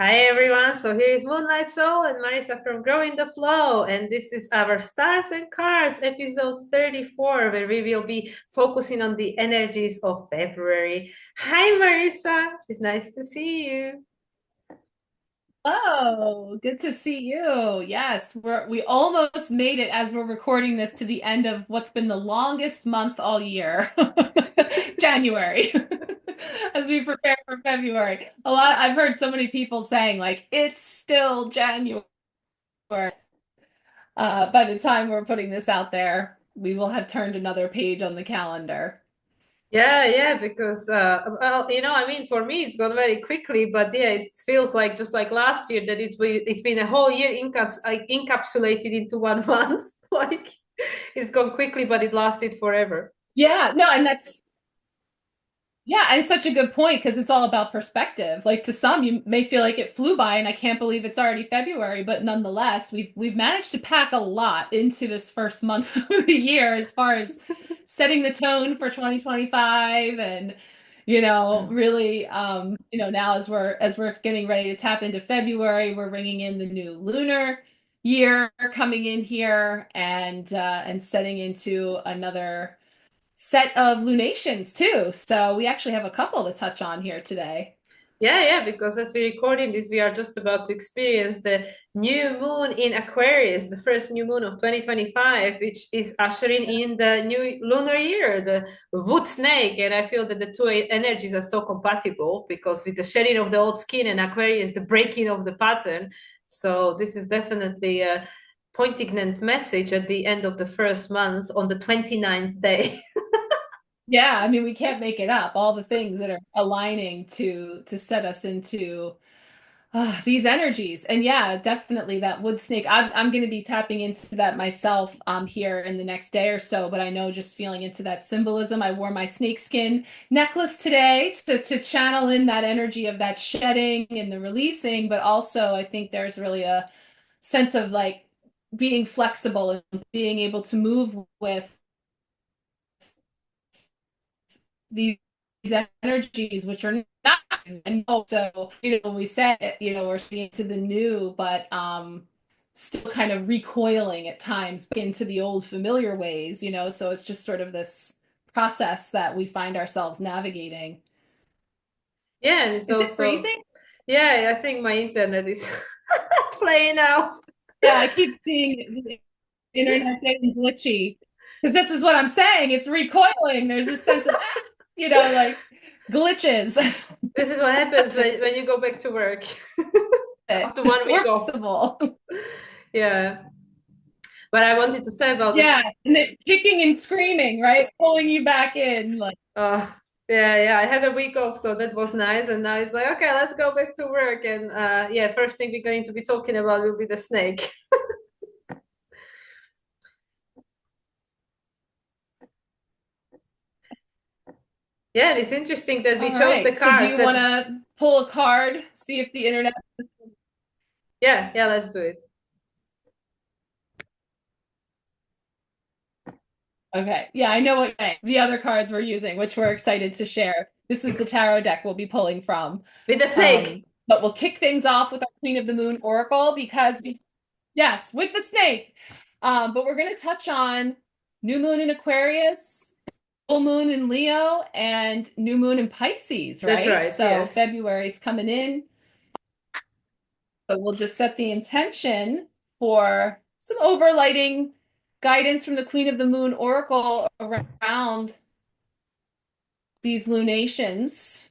Hi everyone, so here is Moonlight Soul and Marisa from Growing the Flow, and this is our Stars and Cards episode 34, where we will be focusing on the energies of February. Hi Marisa, it's nice to see you. Oh, good to see you. Yes, we almost made it as we're recording this to the end of what's been the longest month all year, January, as we prepare for February. I've heard so many people saying like it's still January. By the time we're putting this out there, we will have turned another page on the calendar. Yeah, because I mean, for me it's gone very quickly, but yeah, it feels like just like last year that it's been a whole year encapsulated into one month. Like it's gone quickly, but it lasted forever. Yeah, no, and that's Yeah, and it's such a good point because it's all about perspective. Like to some, you may feel like it flew by and I can't believe it's already February, but nonetheless, we've managed to pack a lot into this first month of the year as far as setting the tone for 2025 and really now as we're getting ready to tap into February, we're bringing in the new lunar year coming in here and setting into another set of lunations too. So we actually have a couple to touch on here today. Yeah, because as we're recording this, we are just about to experience the new moon in Aquarius, the first new moon of 2025, which is ushering in the new lunar year, the wood snake. And I feel that the two energies are so compatible because with the shedding of the old skin and Aquarius, the breaking of the pattern. So this is definitely a poignant message at the end of the first month on the 29th day. Yeah, I mean we can't make it up. All the things that are aligning to set us into these energies. And yeah, definitely that wood snake. I'm going to be tapping into that myself here in the next day or so, but I know just feeling into that symbolism. I wore my snakeskin necklace today to channel in that energy of that shedding and the releasing, but also I think there's really a sense of like being flexible and being able to move with these energies, which are not. And so, when we said, we're speaking to the new, but still kind of recoiling at times into the old familiar ways, so it's just sort of this process that we find ourselves navigating. Yeah, and it's Is it also, freezing? yeah, I think my internet is playing out. Yeah, I keep seeing the internet getting glitchy because this is what I'm saying. It's recoiling. There's this sense of, like glitches. This is what happens when you go back to work after one week We're off. possible. Yeah. But I wanted to say about this. Yeah, and then kicking and screaming, right? Pulling you back in. Like, Uh, yeah. I had a week off, so that was nice. And now it's like, okay, let's go back to work. And yeah, first thing we're going to be talking about will be the snake. Yeah, and it's interesting that we all chose the right. So do cars you want that, to pull a card, see if the internet? yeah, let's do it. Okay. Yeah, I know what the other cards we're using, which we're excited to share. This is the tarot deck we'll be pulling from. With the snake. But we'll kick things off with our Queen of the Moon Oracle because yes, with the snake. But we're going to touch on new moon in Aquarius, full moon in Leo, and new moon in Pisces, That's right? right, So yes. February's coming in, but we'll just set the intention for some overlighting guidance from the Queen of the Moon Oracle around these lunations.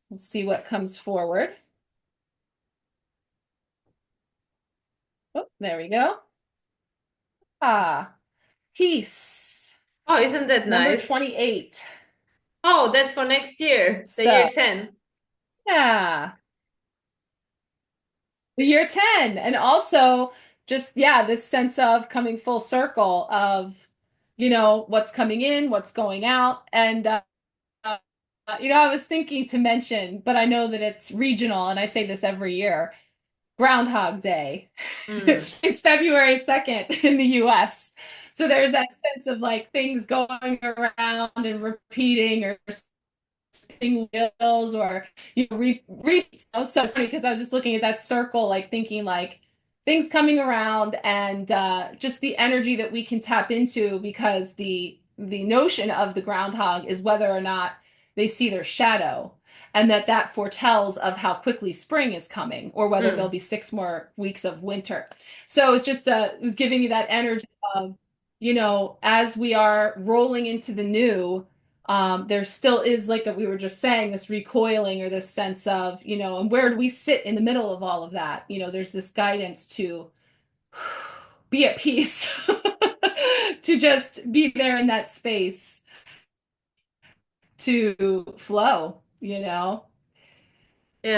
We'll see what comes forward. Oh, there we go. Peace. Oh, isn't that Number nice? 28. Oh, that's for next year, the So, year 10. yeah, the year 10. And also, just, yeah, this sense of coming full circle of, what's coming in, what's going out. And, I was thinking to mention, but I know that it's regional, and I say this every year. Groundhog Day Mm. is February 2nd in the US. So there's that sense of like things going around and repeating or spinning wheels or so it's funny because I was just looking at that circle, like thinking like things coming around and just the energy that we can tap into because the notion of the groundhog is whether or not they see their shadow and that foretells of how quickly spring is coming or whether there'll Mm. be 6 more weeks of winter. So it's just it was giving me that energy of, as we are rolling into the new, there still is, like we were just saying, this recoiling or this sense of, and where do we sit in the middle of all of that? There's this guidance to be at peace, to just be there in that space, to flow. Yeah,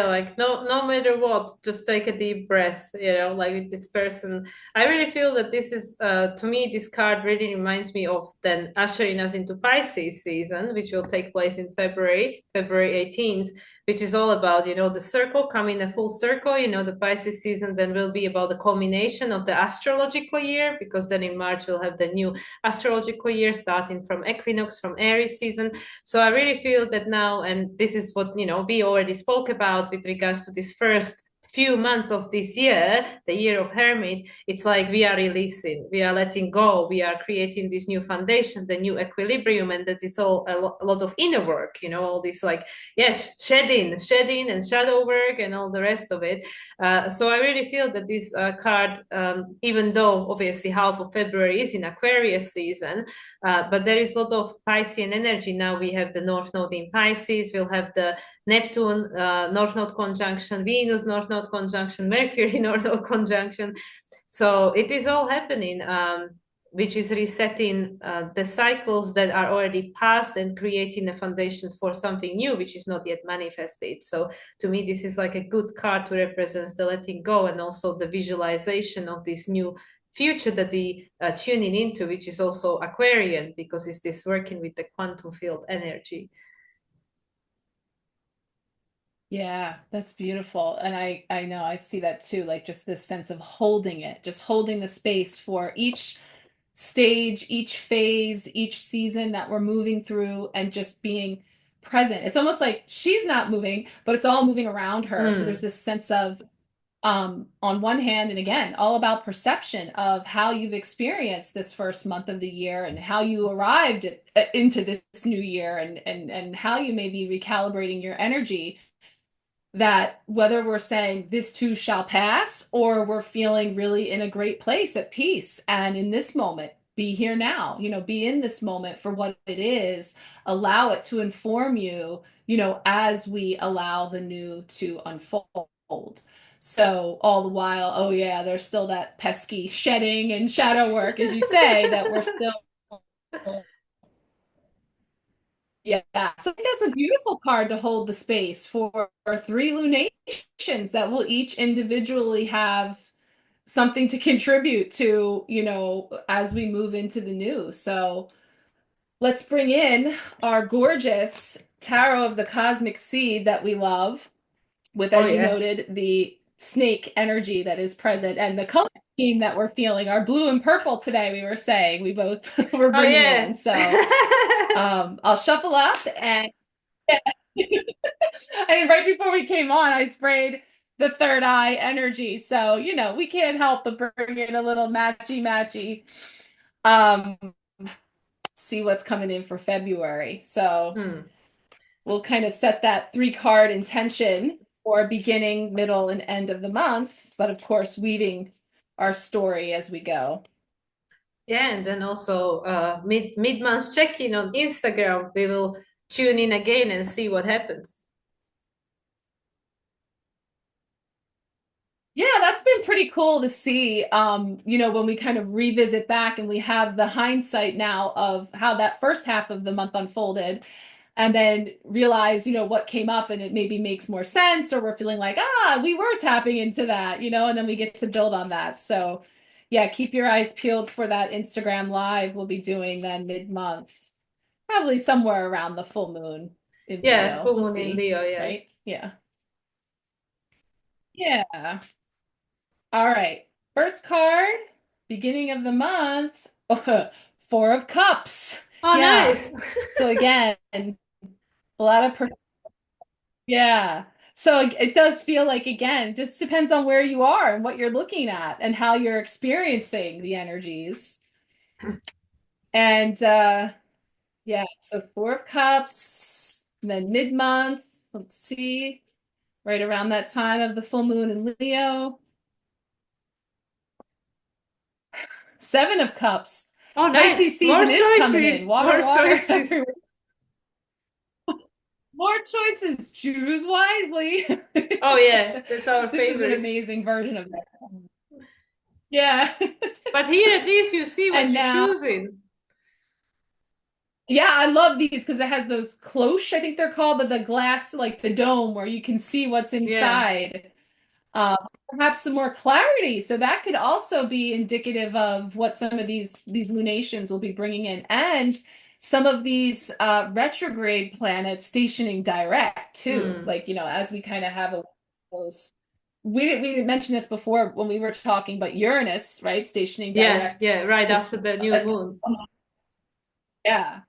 like no matter what, just take a deep breath, like with this person. I really feel that this is to me, this card really reminds me of then ushering us into Pisces season, which will take place in February 18th, which is all about, the circle coming a full circle, the Pisces season then will be about the culmination of the astrological year, because then in March we'll have the new astrological year starting from equinox, from Aries season. So I really feel that now, and this is what, we already spoke about with regards to this first few months of this year, the year of Hermit, it's like we are releasing, we are letting go, we are creating this new foundation, the new equilibrium, and that is all a lot of inner work, all this like, yes, shedding and shadow work and all the rest of it. So I really feel that this card, even though obviously half of February is in Aquarius season, but there is a lot of Piscean energy. Now we have the North Node in Pisces, we'll have the Neptune North Node conjunction, Venus North Node conjunction, Mercury North Node conjunction. So it is all happening, which is resetting the cycles that are already past and creating a foundation for something new, which is not yet manifested. So to me, this is like a good card to represent the letting go and also the visualization of this new future that we tuning into, which is also Aquarian, because it's this working with the quantum field energy. Yeah, that's beautiful. And I know I see that too, like just this sense of holding it, just holding the space for each stage, each phase, each season that we're moving through and just being present. It's almost like she's not moving, but it's all moving around her. So there's this sense of on one hand, and again, all about perception of how you've experienced this first month of the year and how you arrived into this new year and how you may be recalibrating your energy, that whether we're saying this too shall pass or we're feeling really in a great place at peace and in this moment, be here now, be in this moment for what it is, allow it to inform you, as we allow the new to unfold. So all the while, oh yeah, there's still that pesky shedding and shadow work, as you say, that we're still. Yeah, so I think that's a beautiful card to hold the space for three lunations that will each individually have something to contribute to, as we move into the new. So let's bring in our gorgeous tarot of the cosmic seed that we love, with, Oh as you yeah. noted, the snake energy that is present and the color scheme that we're feeling, our blue and purple today, we were saying, we both were Oh bringing yeah. in. So I'll shuffle up and and right before we came on, I sprayed the third eye energy. So, we can't help but bring in a little matchy. Um, see what's coming in for February. So Hmm. we'll kind of set that 3-card intention for beginning, middle, and end of the month, but of course, weaving our story as we go. Yeah, and then also mid-month check-in on Instagram. We will tune in again and see what happens. Yeah, that's been pretty cool to see. When we kind of revisit back and we have the hindsight now of how that first half of the month unfolded, and then realize, what came up and it maybe makes more sense, or we're feeling like, we were tapping into that, and then we get to build on that. So, yeah, keep your eyes peeled for that Instagram live we'll be doing then mid-month, probably somewhere around the full moon in Yeah, Leo. full We'll moon in see, Leo, right? yes. Yeah. Yeah. All right. First card, beginning of the month, 4 of Cups. Oh, Yeah. nice. So again, A lot of yeah. So it does feel like, again, just depends on where you are and what you're looking at and how you're experiencing the energies. And yeah, so Four of Cups, and then mid-month, let's see, right around that time of the full moon in Leo. Seven of Cups. Oh, Pisces nice. More season is coming in. choices. Water, More water choices. everywhere. More choices. Choose wisely. Oh, yeah. That's our This is an favorite. amazing version of that. Yeah. But here, at least you see what And you're now, choosing. yeah, I love these because it has those cloche, I think they're called, but the glass, like the dome where you can see what's Yeah. inside. Um, Perhaps some more clarity. So that could also be indicative of what some of these lunations will be bringing in, and some of these retrograde planets stationing direct too. Mm. Like, as we kind of have those. We didn't mention this before when we were talking, but Uranus, right, stationing Yeah. direct Yeah. Right this. after the new moon. Yeah,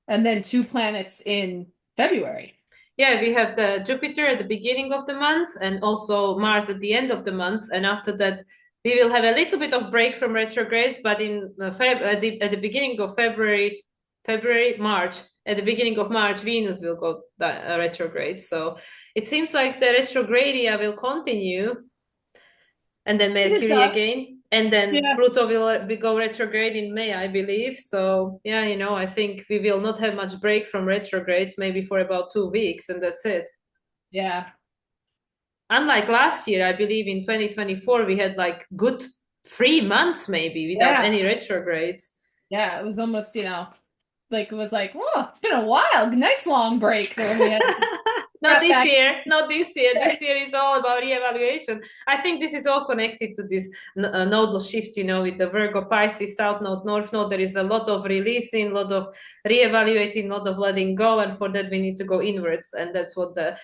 and then two planets in February. Yeah, we have the Jupiter at the beginning of the month and also Mars at the end of the month. And after that, we will have a little bit of break from retrogrades, but in at the beginning of March, at the beginning of March, Venus will go retrograde. So it seems like the retrogradia will continue, and then It Mercury does. again, and then Yeah. Pluto will go retrograde in May, I believe. So yeah, I think we will not have much break from retrogrades, maybe for about 2 weeks, and that's it. Yeah. Unlike last year, I believe in 2024 we had like good 3 months maybe without Yeah. any retrogrades. Yeah. It was almost, like it was like, whoa, it's been a while. Nice long break there. We had Not got this back. year, not this year. This year is all about reevaluation. I think this is all connected to this nodal shift, with the Virgo Pisces South Node, North Node. There is a lot of releasing, a lot of reevaluating, a lot of letting go, and for that we need to go inwards, and that's what the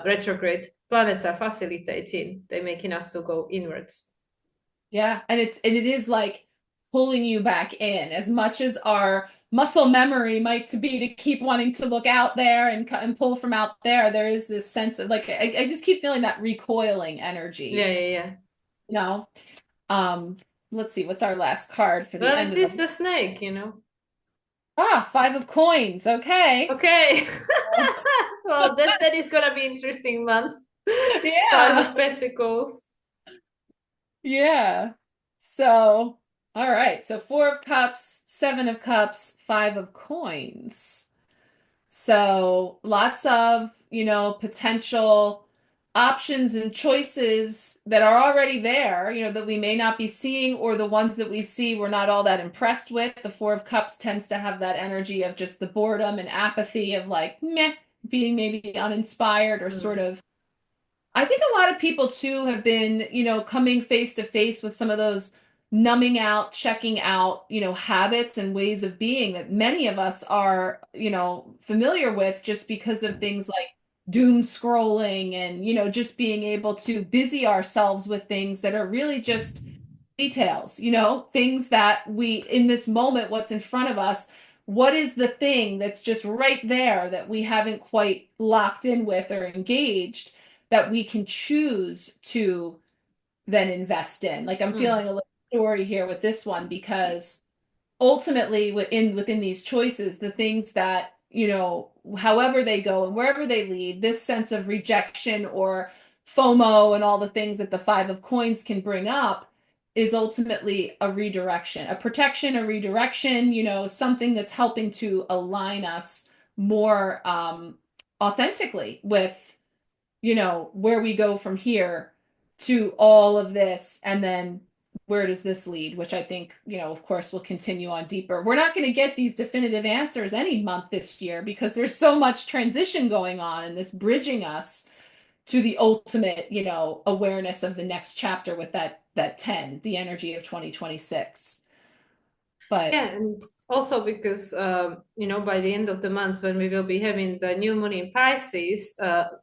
retrograde planets are facilitating. They're making us to go inwards. Yeah. And it is like pulling you back in as much as our muscle memory might to be to keep wanting to look out there and pull from out there. There is this sense of like, I just keep feeling that recoiling Yeah, energy, yeah, yeah. you know? Um, let's see, what's our last card for the Well, end it of is the the snake, Five of Coins. Okay. Okay. Well, that is gonna be interesting month. Five Yeah. of Pentacles. Yeah. So, all right. So Four of Cups, Seven of Cups, Five of Coins. So lots of, potential options and choices that are already there, that we may not be seeing, or the ones that we see we're not all that impressed with. The Four of Cups tends to have that energy of just the boredom and apathy of like, meh, being maybe uninspired or sort Mm. of. I think a lot of people too have been, coming face to face with some of those numbing out, checking out, habits and ways of being that many of us are, familiar with just because of things like doom scrolling and, just being able to busy ourselves with things that are really just details, things that we, in this moment, what's in front of us, what is the thing that's just right there that we haven't quite locked in with or engaged that we can choose to then invest in. Like I'm Mm. feeling a little story here with this one because ultimately within these choices, the things that, however they go and wherever they lead, this sense of rejection or FOMO and all the things that the Five of Coins can bring up is ultimately a redirection, a protection, a redirection, something that's helping to align us more authentically with where we go from here to all of this, and then where does this lead, which I think, of course, will continue on deeper. We're not going to get these definitive answers any month this year because there's so much transition going on and this bridging us to the ultimate, awareness of the next chapter with that 10, the energy of 2026. But Yeah, and also because by the end of the month when we will be having the new moon in Pisces,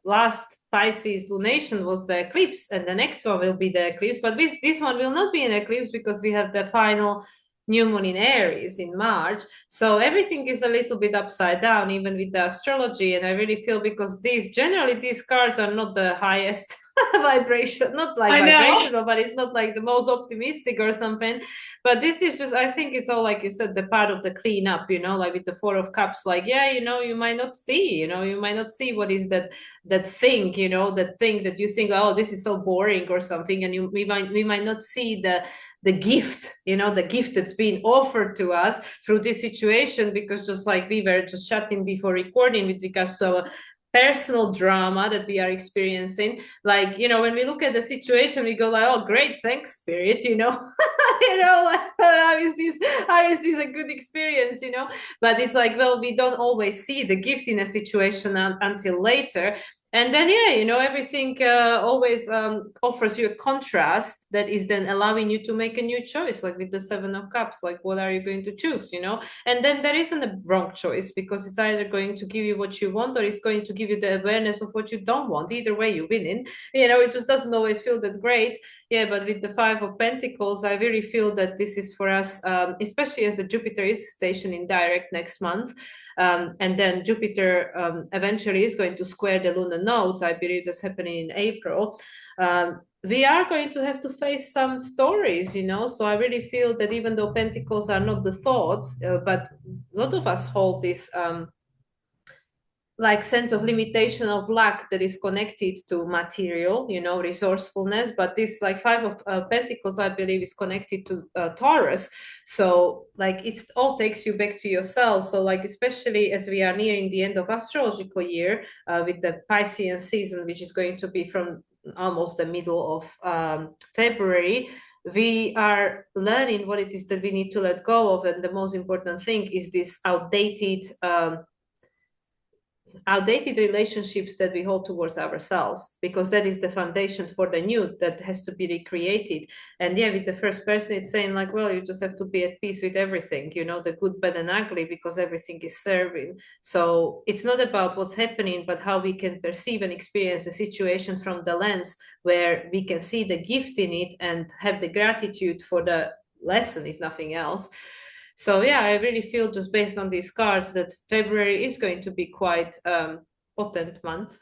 last Pisces lunation was the eclipse, and the next one will be the eclipse. But this one will not be an eclipse because we have the final new moon in Aries in March. So everything is a little bit upside down, even with the astrology. And I really feel, because these cards are not the highest vibration, not like I know. vibrational, but it's not like the most optimistic or something. But this is just, I think it's all, like you said, the part of the cleanup, like with the Four of Cups, like, yeah, you might not see, you might not see what is that thing, that thing that you think, oh, this is so boring or something. And we might not see the gift, the gift that's being offered to us through this situation, because just like we were just chatting before recording with regards to our personal drama that we are experiencing, like, when we look at the situation, we go like, oh, great, thanks, spirit, like, how is this a good experience, but it's like, well, we don't always see the gift in a situation until later. And then, yeah, everything always offers you a contrast that is then allowing you to make a new choice, like with the Seven of Cups, like, what are you going to choose, And then there isn't a wrong choice, because it's either going to give you what you want, or it's going to give you the awareness of what you don't want. Either way, you win in. It just doesn't always feel that great. Yeah, but with the Five of Pentacles, I really feel that this is for us, especially as the Jupiter is stationed in direct next month. And then Jupiter eventually is going to square the lunar nodes. I believe that's happening in April. We are going to have to face some stories, So I really feel that even though Pentacles are not the thoughts, but a lot of us hold this like sense of limitation, of lack, that is connected to material, resourcefulness. But this, like, Five of Pentacles, I believe, is connected to Taurus. So like, it all takes you back to yourself. So like, especially as we are nearing the end of astrological year, with the Piscean season, which is going to be from almost the middle of February, we are learning what it is that we need to let go of. And the most important thing is this outdated relationships that we hold towards ourselves, because that is the foundation for the new that has to be recreated. And yeah, with the first person, it's saying like, well, you just have to be at peace with everything, the good, bad, and ugly, because everything is serving. So it's not about what's happening, but how we can perceive and experience the situation from the lens where we can see the gift in it and have the gratitude for the lesson, if nothing else. So yeah, I really feel, just based on these cards, that February is going to be quite potent month,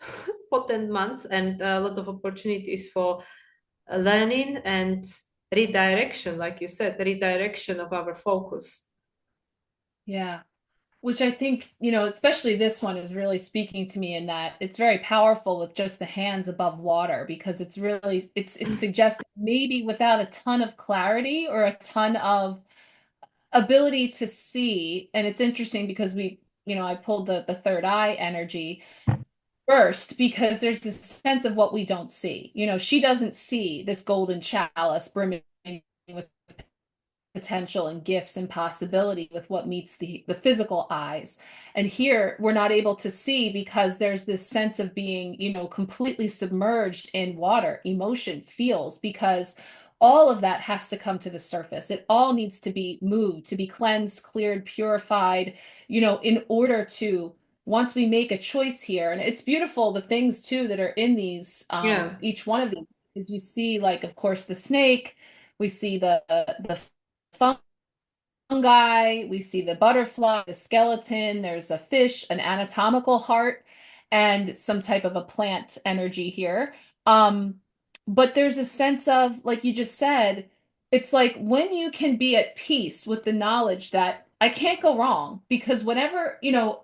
potent month, and a lot of opportunities for learning and redirection, like you said, the redirection of our focus. Yeah. Which I think, especially this one is really speaking to me, in that it's very powerful with just the hands above water, because it's suggesting, maybe without a ton of clarity or a ton of ability to see. And it's interesting because I pulled the third eye energy first, because there's this sense of what we don't see. She doesn't see this golden chalice brimming with potential and gifts and possibility with what meets the physical eyes. And here we're not able to see, because there's this sense of being, completely submerged in water, emotion, feels, because all of that has to come to the surface. It all needs to be moved, to be cleansed, cleared, purified, in order to, once we make a choice here. And it's beautiful, the things too that are in these, Yeah. each one of these, is you see, like, of course, the snake, we see the fungi, we see the butterfly, the skeleton, there's a fish, an anatomical heart, and some type of a plant energy here. But there's a sense of, like you just said, it's like, when you can be at peace with the knowledge that I can't go wrong, because whenever,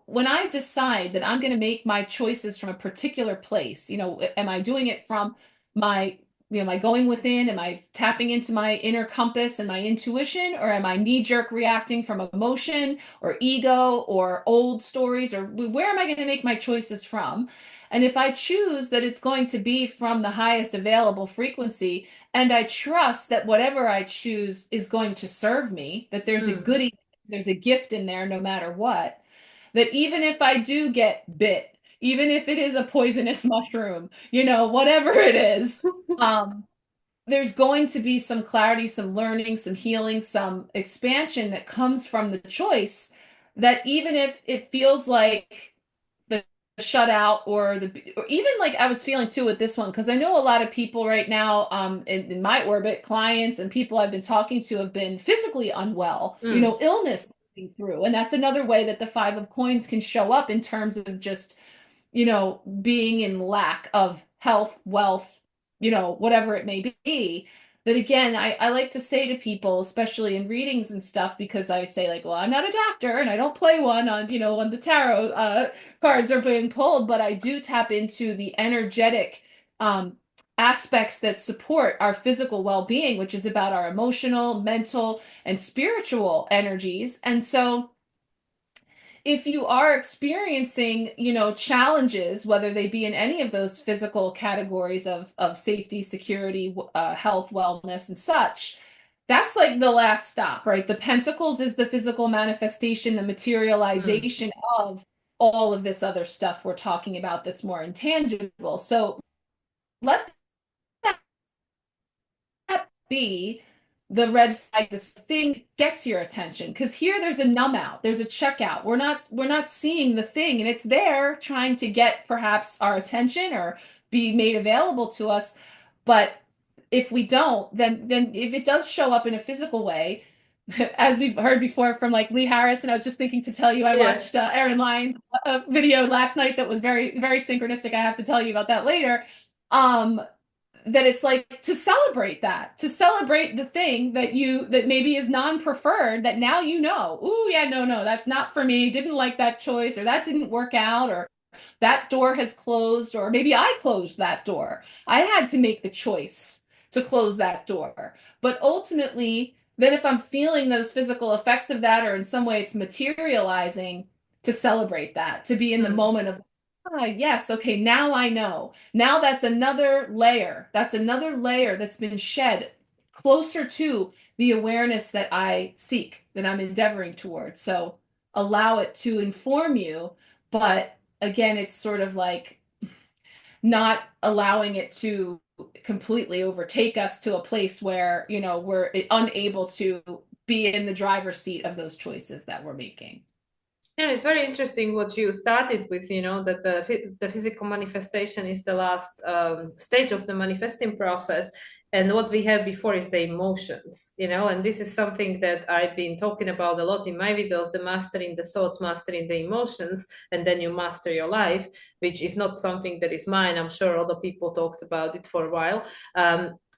when I decide that I'm going to make my choices from a particular place, am I doing it from my am I going within? Am I tapping into my inner compass and my intuition? Or am I knee-jerk reacting from emotion or ego or old stories? Or where am I going to make my choices from? And if I choose that it's going to be from the highest available frequency, and I trust that whatever I choose is going to serve me, that there's a goodie, there's a gift in there no matter what, that even if I do get bit, even if it is a poisonous mushroom, whatever it is, there's going to be some clarity, some learning, some healing, some expansion that comes from the choice, that even if it feels like the shut out or even like I was feeling too with this one, because I know a lot of people right now in my orbit, clients and people I've been talking to have been physically unwell, illness through. And that's another way that the Five of Coins can show up in terms of just, being in lack of health, wealth, whatever it may be. But again, I like to say to people, especially in readings and stuff, because I say like, well, I'm not a doctor and I don't play one on, when the tarot cards are being pulled, but I do tap into the energetic aspects that support our physical well-being, which is about our emotional, mental, and spiritual energies. And so if you are experiencing, challenges, whether they be in any of those physical categories of safety, security, health, wellness, and such, that's like the last stop, right? The Pentacles is the physical manifestation, the materialization of all of this other stuff we're talking about that's more intangible. So let that be the red flag. This thing gets your attention, because here there's a numb out, there's a checkout. We're not seeing the thing, and it's there trying to get perhaps our attention or be made available to us. But if we don't, then if it does show up in a physical way, as we've heard before from like Lee Harris, and I was just thinking to tell you, I watched Erin Lyon's video last night that was very, very synchronistic. I have to tell you about that later. That it's like to celebrate the thing that maybe is non-preferred, that now ooh, yeah, no, that's not for me, didn't like that choice, or that didn't work out, or that door has closed, or maybe I closed that door. I had to make the choice to close that door. But ultimately, then if I'm feeling those physical effects of that, or in some way it's materializing, to celebrate that, to be in the moment of, yes, okay, now I know. Now that's another layer. That's another layer that's been shed closer to the awareness that I seek, that I'm endeavoring towards. So allow it to inform you. But again, it's sort of like not allowing it to completely overtake us to a place where, we're unable to be in the driver's seat of those choices that we're making. And it's very interesting what you started with, that the physical manifestation is the last stage of the manifesting process. And what we have before is the emotions, and this is something that I've been talking about a lot in my videos, the mastering the thoughts, mastering the emotions, and then you master your life, which is not something that is mine. I'm sure other people talked about it for a while.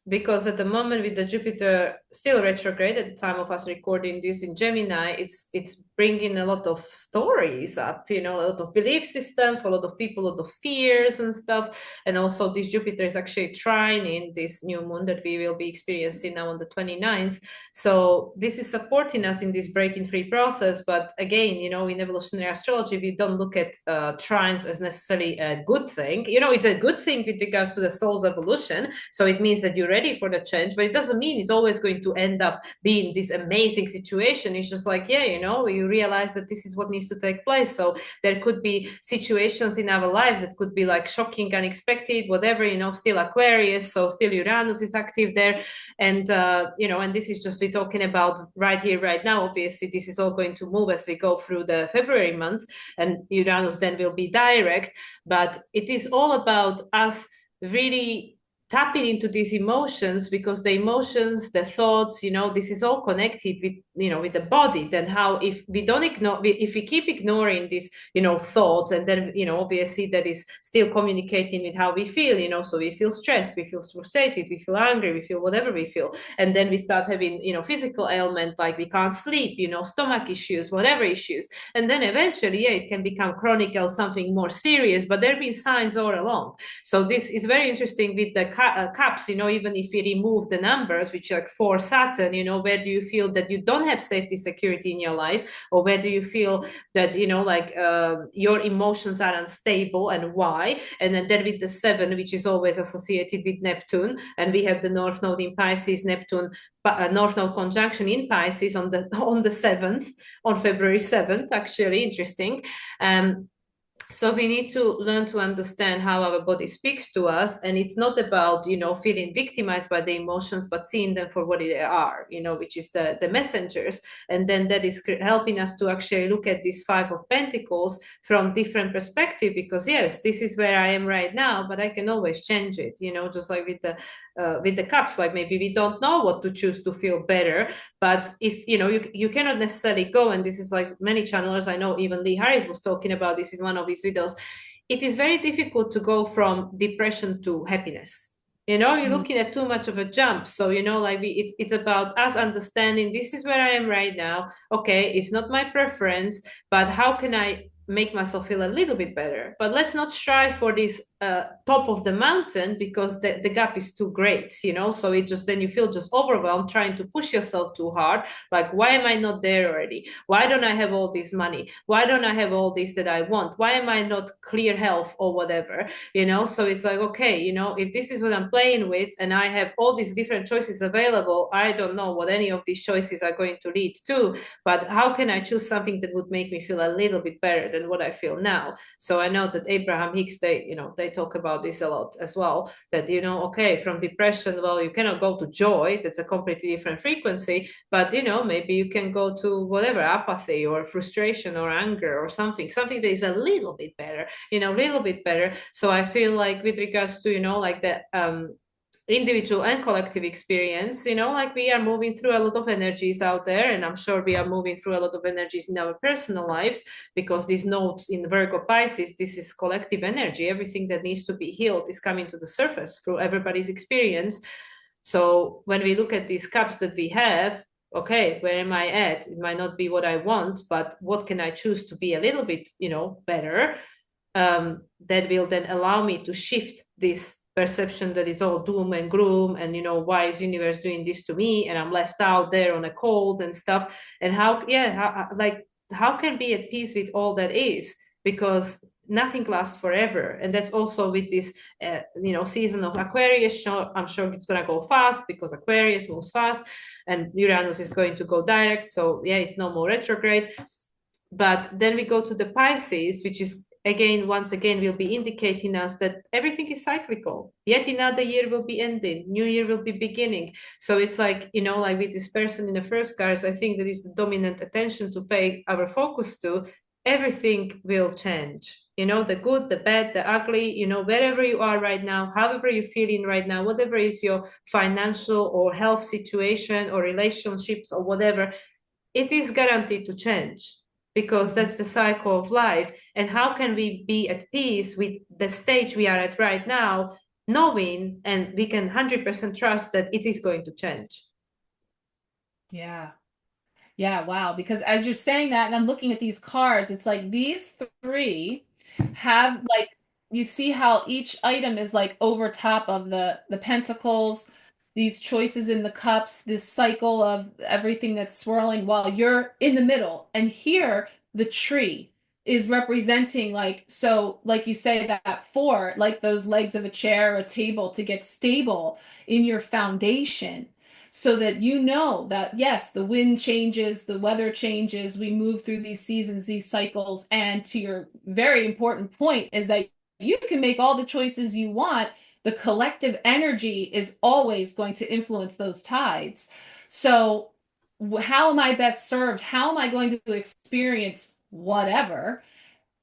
Because at the moment, with the Jupiter still retrograde at the time of us recording this in Gemini, it's bringing a lot of stories up, a lot of belief system for a lot of people, a lot of fears and stuff. And also this Jupiter is actually trining this new moon that we will be experiencing now on the 29th. So this is supporting us in this breaking free process. But again, in evolutionary astrology, we don't look at trines as necessarily a good thing. It's a good thing with regards to the soul's evolution. So it means that you're ready for the change, but it doesn't mean it's always going to end up being this amazing situation. It's just like, you realize that this is what needs to take place. So there could be situations in our lives that could be like shocking, unexpected, whatever, still Aquarius, so still Uranus is active there. And, and this is just, we're talking about right here, right now. Obviously, this is all going to move as we go through the February month, and Uranus then will be direct. But it is all about us really tapping into these emotions, because the emotions, the thoughts, this is all connected with, with the body. Then how, if we don't ignore, if we keep ignoring these, thoughts, and then, obviously that is still communicating with how we feel, so we feel stressed, we feel frustrated, we feel angry, we feel whatever we feel. And then we start having, physical ailment, like we can't sleep, stomach issues, whatever issues. And then eventually, it can become chronic or something more serious, but there have been signs all along. So this is very interesting with the cups, even if we remove the numbers, which are like for Saturn, where do you feel that you don't have safety, security in your life, or where do you feel that, your emotions are unstable, and why? And then with the 7, which is always associated with Neptune, and we have the North Node in Pisces, Neptune, North Node conjunction in Pisces on the 7th, on February 7th, actually, interesting. So we need to learn to understand how our body speaks to us, and it's not about, you know, feeling victimized by the emotions, but seeing them for what they are, you know, which is the messengers. And then that is helping us to actually look at this Five of Pentacles from different perspective, because yes, this is where I am right now, but I can always change it, you know, just like with the cups, like maybe we don't know what to choose to feel better, but if you know, you cannot necessarily go, and this is like many channelers I know, even Lee Harris was talking about this in one of his videos. It is very difficult to go from depression to happiness. You know, you're looking at too much of a jump. So, you know, like it's about us understanding this is where I am right now. Okay, it's not my preference, but how can I make myself feel a little bit better? But let's not strive for this top of the mountain, because the gap is too great, you know. So it just, then you feel just overwhelmed trying to push yourself too hard. Like, why am I not there already? Why don't I have all this money? Why don't I have all this that I want? Why am I not clear health or whatever, you know? So it's like, okay, you know, if this is what I'm playing with and I have all these different choices available, I don't know what any of these choices are going to lead to, but how can I choose something that would make me feel a little bit better than what I feel now? So I know that Abraham Hicks, they talk about this a lot as well, that, you know, okay, from depression, well, you cannot go to joy, that's a completely different frequency, but, you know, maybe you can go to whatever, apathy or frustration or anger or something that is a little bit better, you know, a little bit better. So I feel like with regards to, you know, like the individual and collective experience, you know, like we are moving through a lot of energies out there, and I'm sure we are moving through a lot of energies in our personal lives, because these nodes in Virgo Pisces, this is collective energy. Everything that needs to be healed is coming to the surface through everybody's experience. So when we look at these cups that we have, okay, where am I at? It might not be what I want, but what can I choose to be a little bit, you know, better? That will then allow me to shift this perception that is all doom and gloom, and, you know, why is universe doing this to me, and I'm left out there on a cold and stuff. And how can be at peace with all that is, because nothing lasts forever. And that's also with this you know, season of Aquarius. I'm sure it's going to go fast, because Aquarius moves fast and Uranus is going to go direct, so yeah, it's no more retrograde. But then we go to the Pisces, which is once again will be indicating us that everything is cyclical. Yet another year will be ending, new year will be beginning. So it's like, you know, like with this person in the first cards, I think that is the dominant attention to pay our focus to. Everything will change, you know, the good, the bad, the ugly, you know, wherever you are right now, however you're feeling right now, whatever is your financial or health situation or relationships or whatever, it is guaranteed to change, because that's the cycle of life. And how can we be at peace with the stage we are at right now, knowing, and we can 100% trust that it is going to change? Yeah. Yeah, wow. Because as you're saying that, and I'm looking at these cards, it's like these three have like, you see how each item is like over top of the pentacles, these choices in the cups, this cycle of everything that's swirling while you're in the middle. And here, the tree is representing like, so like you say, that four, like those legs of a chair or a table, to get stable in your foundation, so that you know that yes, the wind changes, the weather changes, we move through these seasons, these cycles. And to your very important point is that you can make all the choices you want. The collective energy is always going to influence those tides. So how am I best served? How am I going to experience whatever?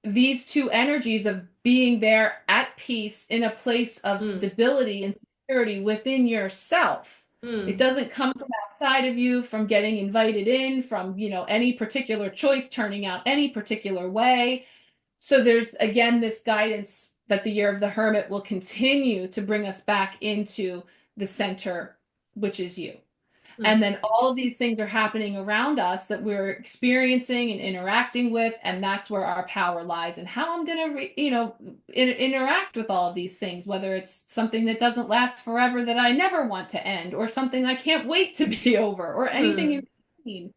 These two energies of being there at peace in a place of stability and security within yourself. It doesn't come from outside of you, from getting invited in, from, you know, any particular choice turning out any particular way. So there's again this guidance that the year of the Hermit will continue to bring us back into the center, which is you. And then all of these things are happening around us that we're experiencing and interacting with, and that's where our power lies, and how I'm going to, you know, interact with all of these things, whether it's something that doesn't last forever that I never want to end, or something I can't wait to be over, or anything in between,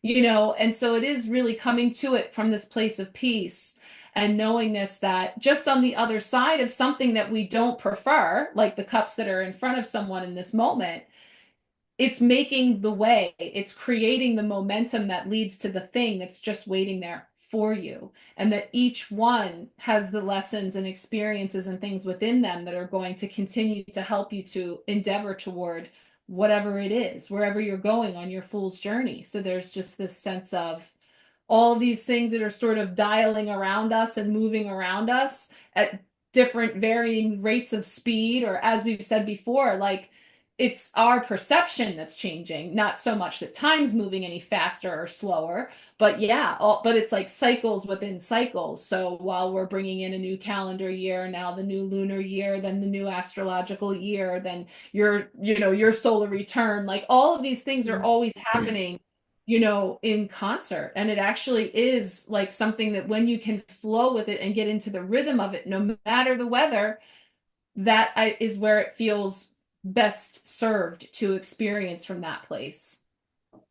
you know. And so it is really coming to it from this place of peace and knowingness that just on the other side of something that we don't prefer, like the cups that are in front of someone in this moment, it's making the way, it's creating the momentum that leads to the thing that's just waiting there for you, and that each one has the lessons and experiences and things within them that are going to continue to help you to endeavor toward whatever it is, wherever you're going on your fool's journey. So there's just this sense of all these things that are sort of dialing around us and moving around us at different varying rates of speed, or as we've said before, like it's our perception that's changing, not so much that time's moving any faster or slower, but yeah, but it's like cycles within cycles. So while we're bringing in a new calendar year, now the new lunar year, then the new astrological year, then your solar return, like all of these things are always happening, in concert. And it actually is like something that when you can flow with it and get into the rhythm of it, no matter the weather, is where it feels best served to experience from that place.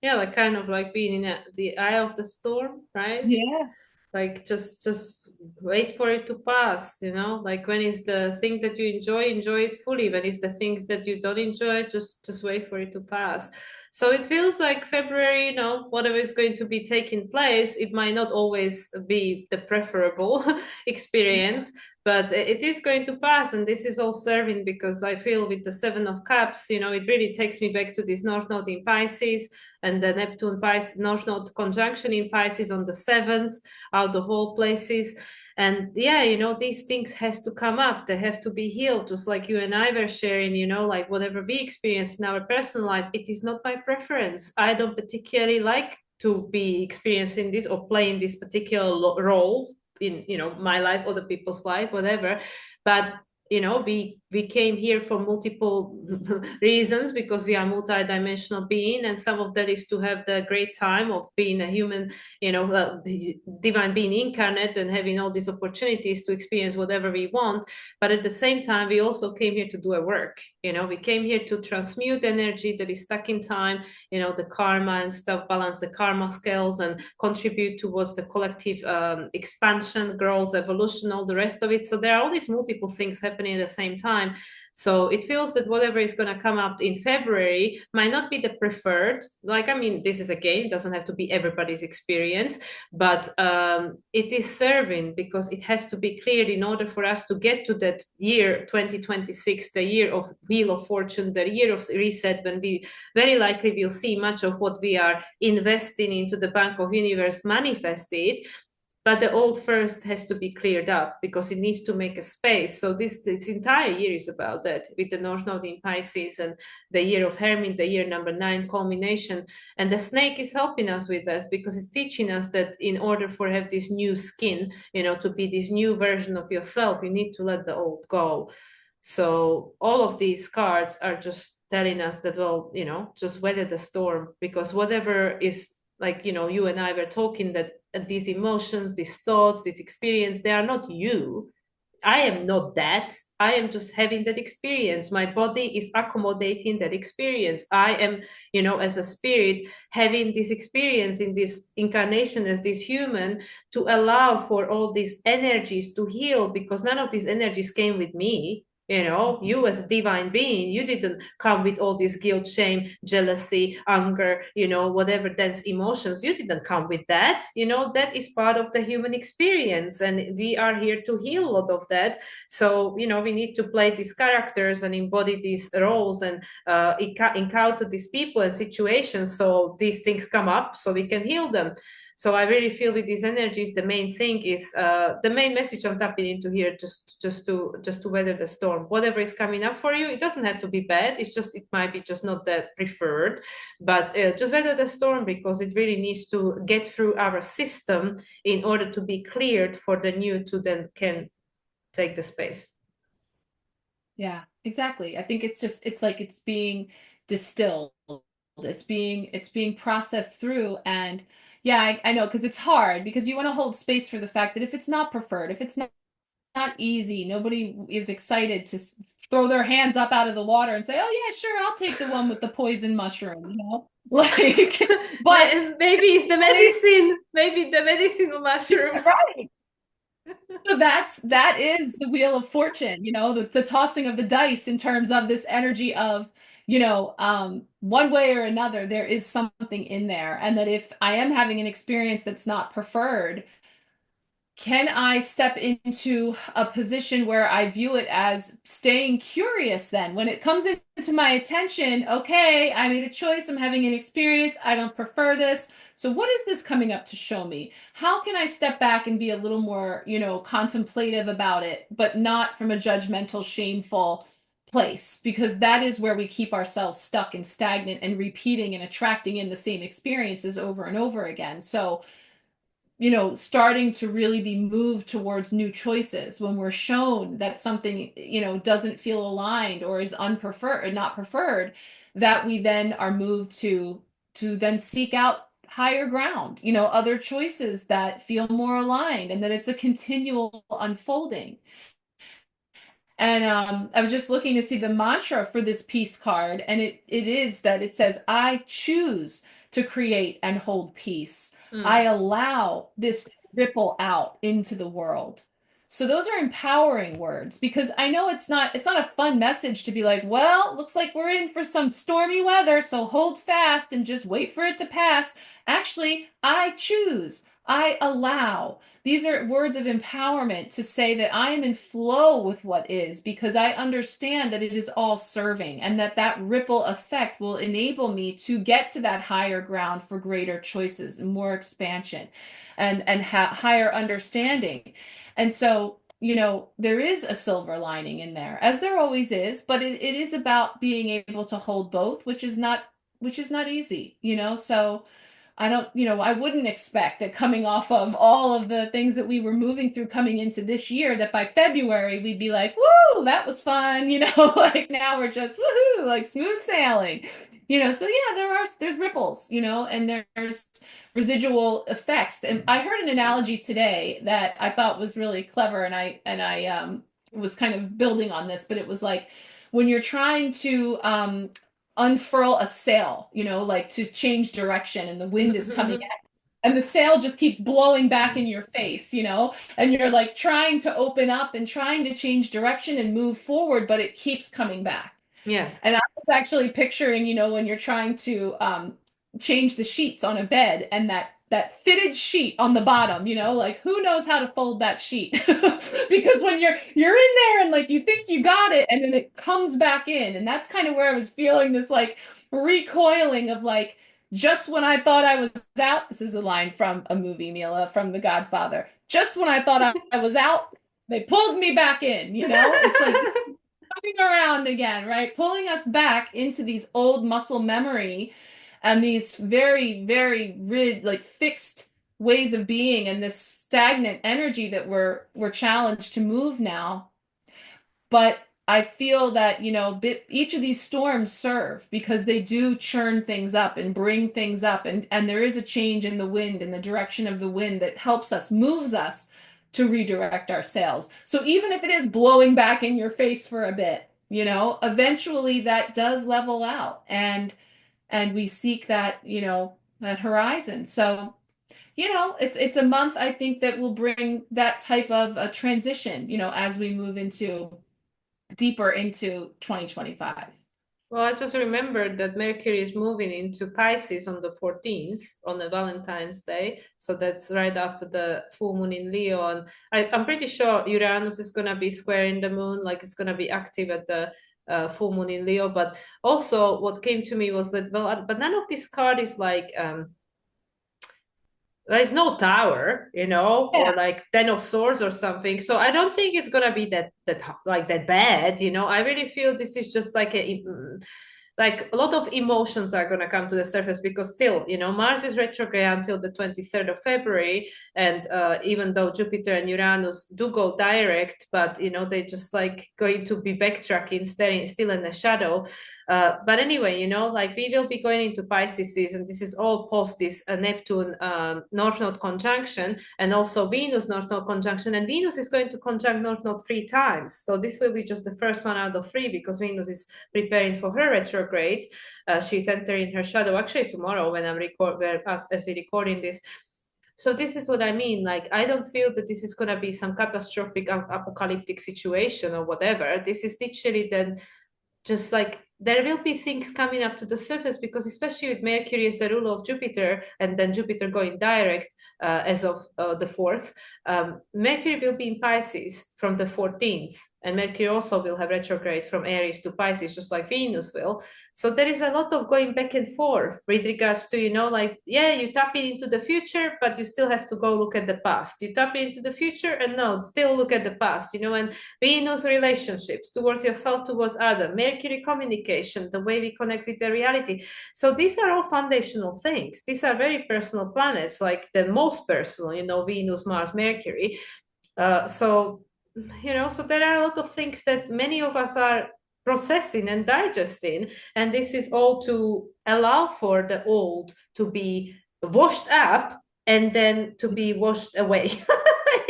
Yeah, like kind of like being in the eye of the storm, right? Yeah. Like just wait for it to pass, like when is the thing that you enjoy it fully. When is the things that you don't enjoy, just wait for it to pass. So it feels like February, whatever is going to be taking place, it might not always be the preferable experience, but it is going to pass. And this is all serving, because I feel with the Seven of Cups, it really takes me back to this North Node in Pisces, and the Neptune Pisces North Node conjunction in Pisces on the 7th, out of all places. And yeah, these things has to come up. They have to be healed, just like you and I were sharing, like whatever we experience in our personal life, it is not my preference. I don't particularly like to be experiencing this or playing this particular role in my life, other people's life, whatever. But we came here for multiple reasons, because we are multi-dimensional being, and some of that is to have the great time of being a human, divine being incarnate, and having all these opportunities to experience whatever we want. But at the same time, we also came here to do a work. We came here to transmute energy that is stuck in time, the karma and stuff, balance the karma scales, and contribute towards the collective expansion, growth, evolution, all the rest of it. So there are all these multiple things happening at the same time. So it feels that whatever is going to come up in February might not be the preferred. Like, this is, again, it doesn't have to be everybody's experience, but it is serving, because it has to be cleared in order for us to get to that year 2026, the year of Wheel of Fortune, the year of reset, when we very likely will see much of what we are investing into the Bank of Universe manifested. But the old first has to be cleared up, because it needs to make a space. So this entire year is about that, with the North Node in Pisces and the year of Hermit, the year number 9, culmination. And the snake is helping us with this, because it's teaching us that in order for have this new skin, to be this new version of yourself, you need to let the old go. So all of these cards are just telling us that, well, just weather the storm, because whatever is, like, you and I were talking, that these emotions, these thoughts, this experience, they are not you. I am not that. I am just having that experience. My body is accommodating that experience. I am, as a spirit, having this experience in this incarnation as this human, to allow for all these energies to heal, because none of these energies came with me. You as a divine being, you didn't come with all this guilt, shame, jealousy, anger, whatever dense emotions. You didn't come with that. That is part of the human experience, and we are here to heal a lot of that. So, we need to play these characters and embody these roles, and encounter these people and situations, so these things come up, so we can heal them. So I really feel with these energies, the main thing is, the main message I'm tapping into here, just to weather the storm. Whatever is coming up for you, it doesn't have to be bad. It might be just not the preferred, but just weather the storm, because it really needs to get through our system in order to be cleared for the new to then can take the space. Yeah, exactly. I think it's like it's being distilled. It's being processed through. And yeah, I know, because it's hard, because you want to hold space for the fact that if it's not preferred, if it's not easy, nobody is excited to throw their hands up out of the water and say, oh yeah, sure, I'll take the one with the poison mushroom, like, but maybe it's the medicine, maybe the medicinal mushroom. Right. So that is the Wheel of Fortune, the tossing of the dice in terms of this energy of, one way or another, there is something in there. And that if I am having an experience that's not preferred, can I step into a position where I view it as staying curious then? When it comes into my attention, okay, I made a choice, I'm having an experience, I don't prefer this. So what is this coming up to show me? How can I step back and be a little more, contemplative about it, but not from a judgmental, shameful place? Because that is where we keep ourselves stuck and stagnant and repeating and attracting in the same experiences over and over again. So starting to really be moved towards new choices when we're shown that something, doesn't feel aligned or is unpreferred or not preferred, that we then are moved to then seek out higher ground, other choices that feel more aligned, and that it's a continual unfolding. And I was just looking to see the mantra for this peace card, and it is that it says, I choose to create and hold peace. I allow this to ripple out into the world. So those are empowering words, because I know it's not a fun message to be like, well, looks like we're in for some stormy weather, so hold fast and just wait for it to pass. Actually, I choose, I allow. These are words of empowerment to say that I am in flow with what is, because I understand that it is all serving, and that ripple effect will enable me to get to that higher ground for greater choices and more expansion and higher understanding. And so, there is a silver lining in there, as there always is, but it is about being able to hold both, which is not easy, so I don't, I wouldn't expect that coming off of all of the things that we were moving through coming into this year, that by February we'd be like, woo, that was fun, like now we're just woohoo, like smooth sailing, so yeah, there's ripples, and there's residual effects. And I heard an analogy today that I thought was really clever, and I was kind of building on this, but it was like when you're trying to unfurl a sail, like to change direction, and the wind is coming at, and the sail just keeps blowing back in your face, and you're like trying to open up and trying to change direction and move forward, but it keeps coming back. Yeah. And I was actually picturing, when you're trying to change the sheets on a bed, and that fitted sheet on the bottom, like who knows how to fold that sheet? Because when you're in there and like you think you got it, and then it comes back in. And that's kind of where I was feeling this like recoiling of like, just when I thought I was out, this is a line from a movie, Mila, from The Godfather. Just when I thought I was out, they pulled me back in, It's like coming around again, right? Pulling us back into these old muscle memory and these very, very like fixed ways of being, and this stagnant energy that we're challenged to move now. But I feel that, each of these storms serve, because they do churn things up and bring things up, and there is a change in the wind and the direction of the wind that helps us, moves us to redirect our sails. So even if it is blowing back in your face for a bit, eventually that does level out, and we seek that, that horizon. So, it's a month, I think, that will bring that type of a transition, as we move deeper into 2025. Well, I just remembered that Mercury is moving into Pisces on the 14th, on the Valentine's Day. So that's right after the full moon in Leo. And I'm pretty sure Uranus is going to be squaring the moon, like it's going to be active at the full moon in Leo. But also what came to me was that, well, but none of this card is like, there's no tower, or like 10 of swords or something. So I don't think it's gonna be that like that bad, I really feel this is just like like a lot of emotions are going to come to the surface, because still, Mars is retrograde until the 23rd of February. And even though Jupiter and Uranus do go direct, but, they just like going to be backtracking, still in the shadow. But anyway, like we will be going into Pisces season. This is all post this Neptune North Node conjunction, and also Venus North Node conjunction. And Venus is going to conjunct North Node 3 times. So this will be just the first one out of 3, because Venus is preparing for her retrograde. She's entering her shadow actually tomorrow when as we're recording this. So this is what I mean. Like, I don't feel that this is going to be some catastrophic apocalyptic situation or whatever. This is literally then just like there will be things coming up to the surface, because especially with Mercury as the ruler of Jupiter, and then Jupiter going direct as of the 4th, Mercury will be in Pisces from the 14th, and Mercury also will have retrograde from Aries to Pisces, just like Venus will. So there is a lot of going back and forth with regards to, you know, like, yeah, you tap into the future, but you still have to go look at the past. You tap into the future and no, still look at the past, you know. And Venus relationships towards yourself, towards other, Mercury communication, the way we connect with the reality. So these are all foundational things. These are very personal planets, like the most personal, you know, Venus, Mars, Mercury. So, you know, so there are a lot of things that many of us are processing and digesting, and this is all to allow for the old to be washed up and then to be washed away,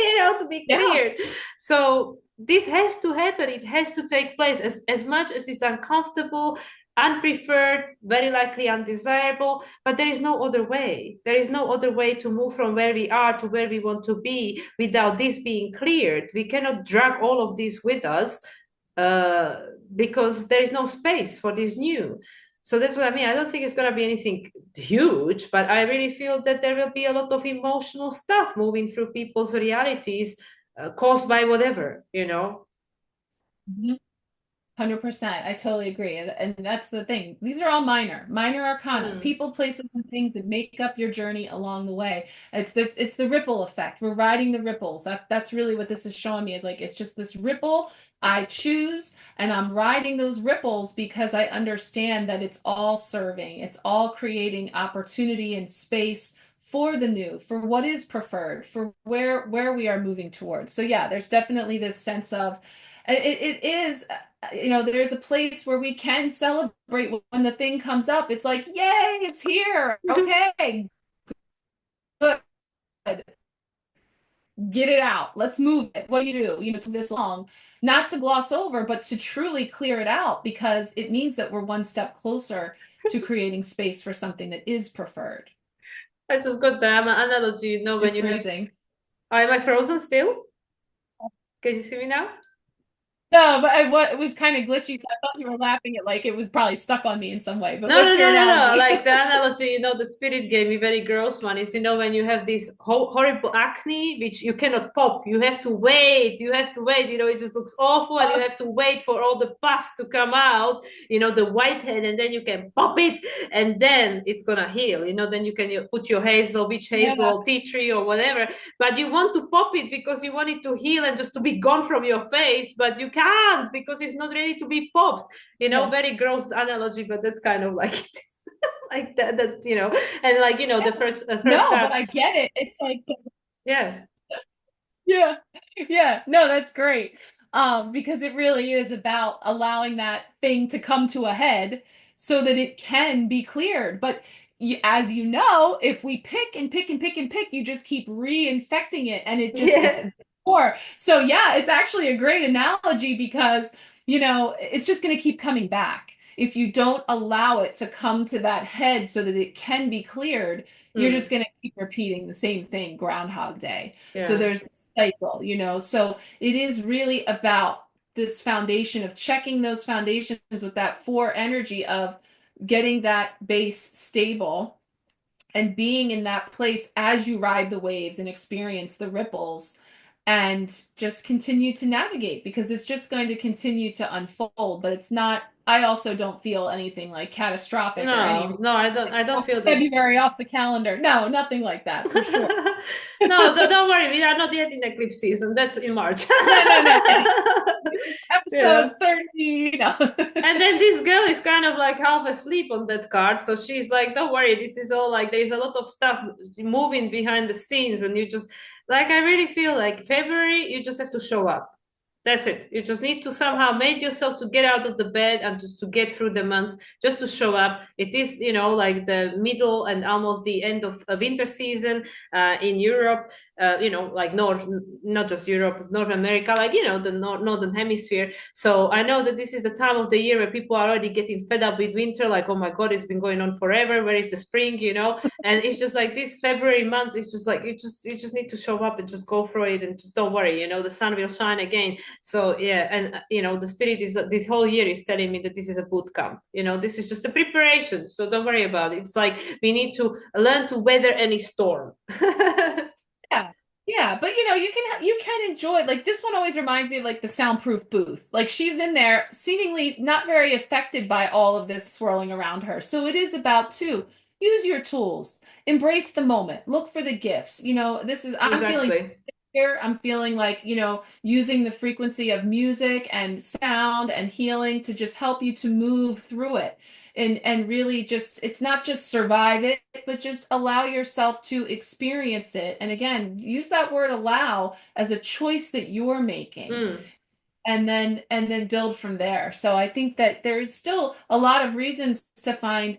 you know, to be cleared. Yeah. So this has to happen. It has to take place, as much as it's uncomfortable, unpreferred, very likely undesirable, but there is no other way. There is no other way to move from where we are to where we want to be without this being cleared. We cannot drag all of this with us because there is no space for this new. So that's what I mean. I don't think it's going to be anything huge, but I really feel that there will be a lot of emotional stuff moving through people's realities caused by whatever, you know. 100%. I totally agree. And that's the thing. These are all minor arcana, people, places, and things that make up your journey along the way. It's the ripple effect. We're riding the ripples. That's really what this is showing me, is like, it's just this ripple I choose, and I'm riding those ripples because I understand that it's all serving. It's all creating opportunity and space for the new, for what is preferred, for where we are moving towards. So yeah, there's definitely this sense of, it is, you know, there's a place where we can celebrate when the thing comes up. It's like, yay, it's here. Okay, good. Get it out. Let's move it. What do? You know, to this long, not to gloss over, but to truly clear it out, because it means that we're one step closer to creating space for something that is preferred. I just got the analogy, you know, when it's freezing. Am I frozen still? Can you see me now? No, but it was kind of glitchy, so I thought you were laughing at, like, it was probably stuck on me in some way. But no, what's your analogy? No. Like the analogy, you know, the spirit gave me very gross one is, you know, when you have this horrible acne, which you cannot pop, you have to wait, you know, it just looks awful, and you have to wait for all the pus to come out, you know, the whitehead, and then you can pop it, and then it's gonna heal, you know, then you can put your witch hazel, tea tree, or whatever, but you want to pop it because you want it to heal and just to be gone from your face, but you can't because it's not ready to be popped, you know. Very gross analogy, but that's kind of like like that, you know. And like, you know, the first no, but I get it. It's like, yeah. No, that's great. Because it really is about allowing that thing to come to a head so that it can be cleared. But as you know, if we pick and pick and pick and pick, you just keep reinfecting it, and it just gets more. So yeah, it's actually a great analogy, because, you know, it's just going to keep coming back. If you don't allow it to come to that head so that it can be cleared, you're just going to keep repeating the same thing, Groundhog Day. So there's a cycle, you know. So it is really about this foundation of checking those foundations with that 4 energy of getting that base stable and being in that place as you ride the waves and experience the ripples, and just continue to navigate, because it's just going to continue to unfold. But it's not, I also don't feel anything like catastrophic or any. No, I don't feel February off the calendar. No, nothing like that, for sure. No, don't worry. We are not yet in eclipse season. That's in March. No. Episode 30. No. And then this girl is kind of like half asleep on that card. So she's like, don't worry. This is all like, there's a lot of stuff moving behind the scenes. And you just, like, I really feel like February, you just have to show up. That's it. You just need to somehow make yourself to get out of the bed and just to get through the month, just to show up. It is, you know, like the middle and almost the end of winter season in Europe. like North, not just Europe, North America, like, the Northern Hemisphere. So I know that this is the time of the year where people are already getting fed up with winter, like, oh my God, it's been going on forever. Where is the spring, And it's just like this February month, it's just like, you just need to show up and just go for it and just don't worry, the sun will shine again. So yeah, and the spirit is this whole year is telling me that this is a boot camp. This is just a preparation. So don't worry about it. It's like we need to learn to weather any storm. Yeah. Yeah, but you can enjoy, like, this one always reminds me of like the soundproof booth. Like, she's in there seemingly not very affected by all of this swirling around her. So it is about to use your tools, embrace the moment, look for the gifts. I'm feeling Exactly. here, I'm feeling like, using the frequency of music and sound and healing to just help you to move through it. And really, just, it's not just survive it, but just allow yourself to experience it. And again, use that word allow as a choice that you're making, Mm. and then build from there. So I think that there's still a lot of reasons to find,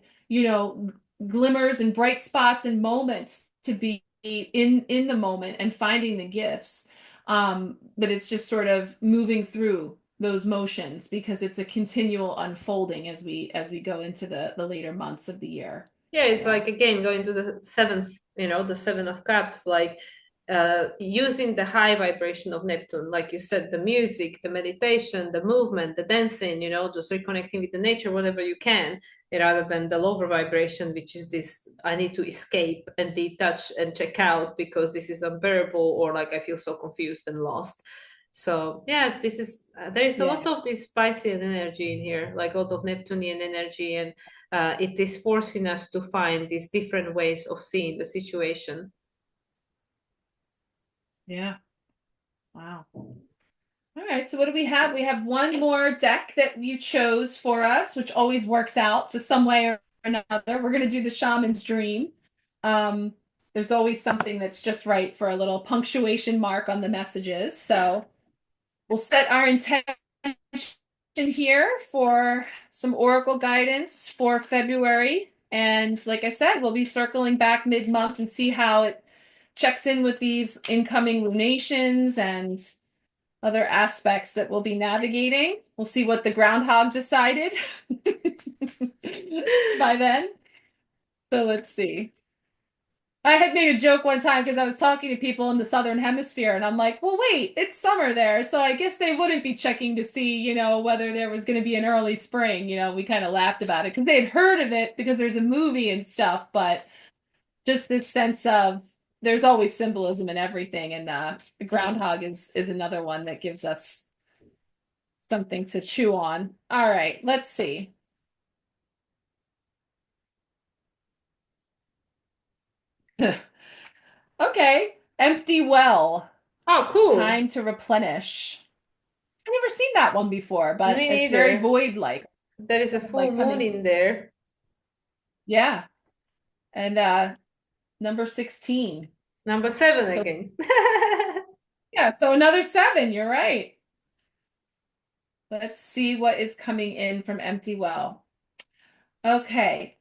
glimmers and bright spots and moments to be in the moment and finding the gifts. But it's just sort of moving through those motions, because it's a continual unfolding as we go into the later months of the year. Yeah, it's Yeah. like, again, going to the seventh, the seven of cups, like using the high vibration of Neptune, like you said, the music, the meditation, the movement, the dancing, just reconnecting with the nature, whatever you can, rather than the lower vibration, which is this, I need to escape and detach and check out because this is unbearable, or like I feel so confused and lost. So yeah, this is there is a Yeah. lot of this Piscean energy in here, like a lot of Neptunian energy, and it is forcing us to find these different ways of seeing the situation. Yeah. Wow. All right, so what do we have? We have one more deck that you chose for us, which always works out to some way or another. We're going to do the Shaman's Dream. Um, there's always something that's just right for a little punctuation mark on the messages. So we'll set our intention here for some oracle guidance for February. And like I said, we'll be circling back mid-month and see how it checks in with these incoming lunations and other aspects that we'll be navigating. We'll see what the groundhog decided by then. So let's see. I had made a joke one time because I was talking to people in the Southern Hemisphere, and I'm like, well, wait, it's summer there. So I guess they wouldn't be checking to see, whether there was going to be an early spring. We kind of laughed about it because they had heard of it because there's a movie and stuff, but just this sense of there's always symbolism in everything. And the groundhog is another one that gives us something to chew on. All right, let's see. Okay, empty well. Oh, cool. Time to replenish. I've never seen that one before, but Me it's very neither. void-like. There is a Kind of full like moon coming. in there. Yeah. And number 16. Number seven So again. yeah, so another 7, you're right. Let's see what is coming in from empty well. Okay.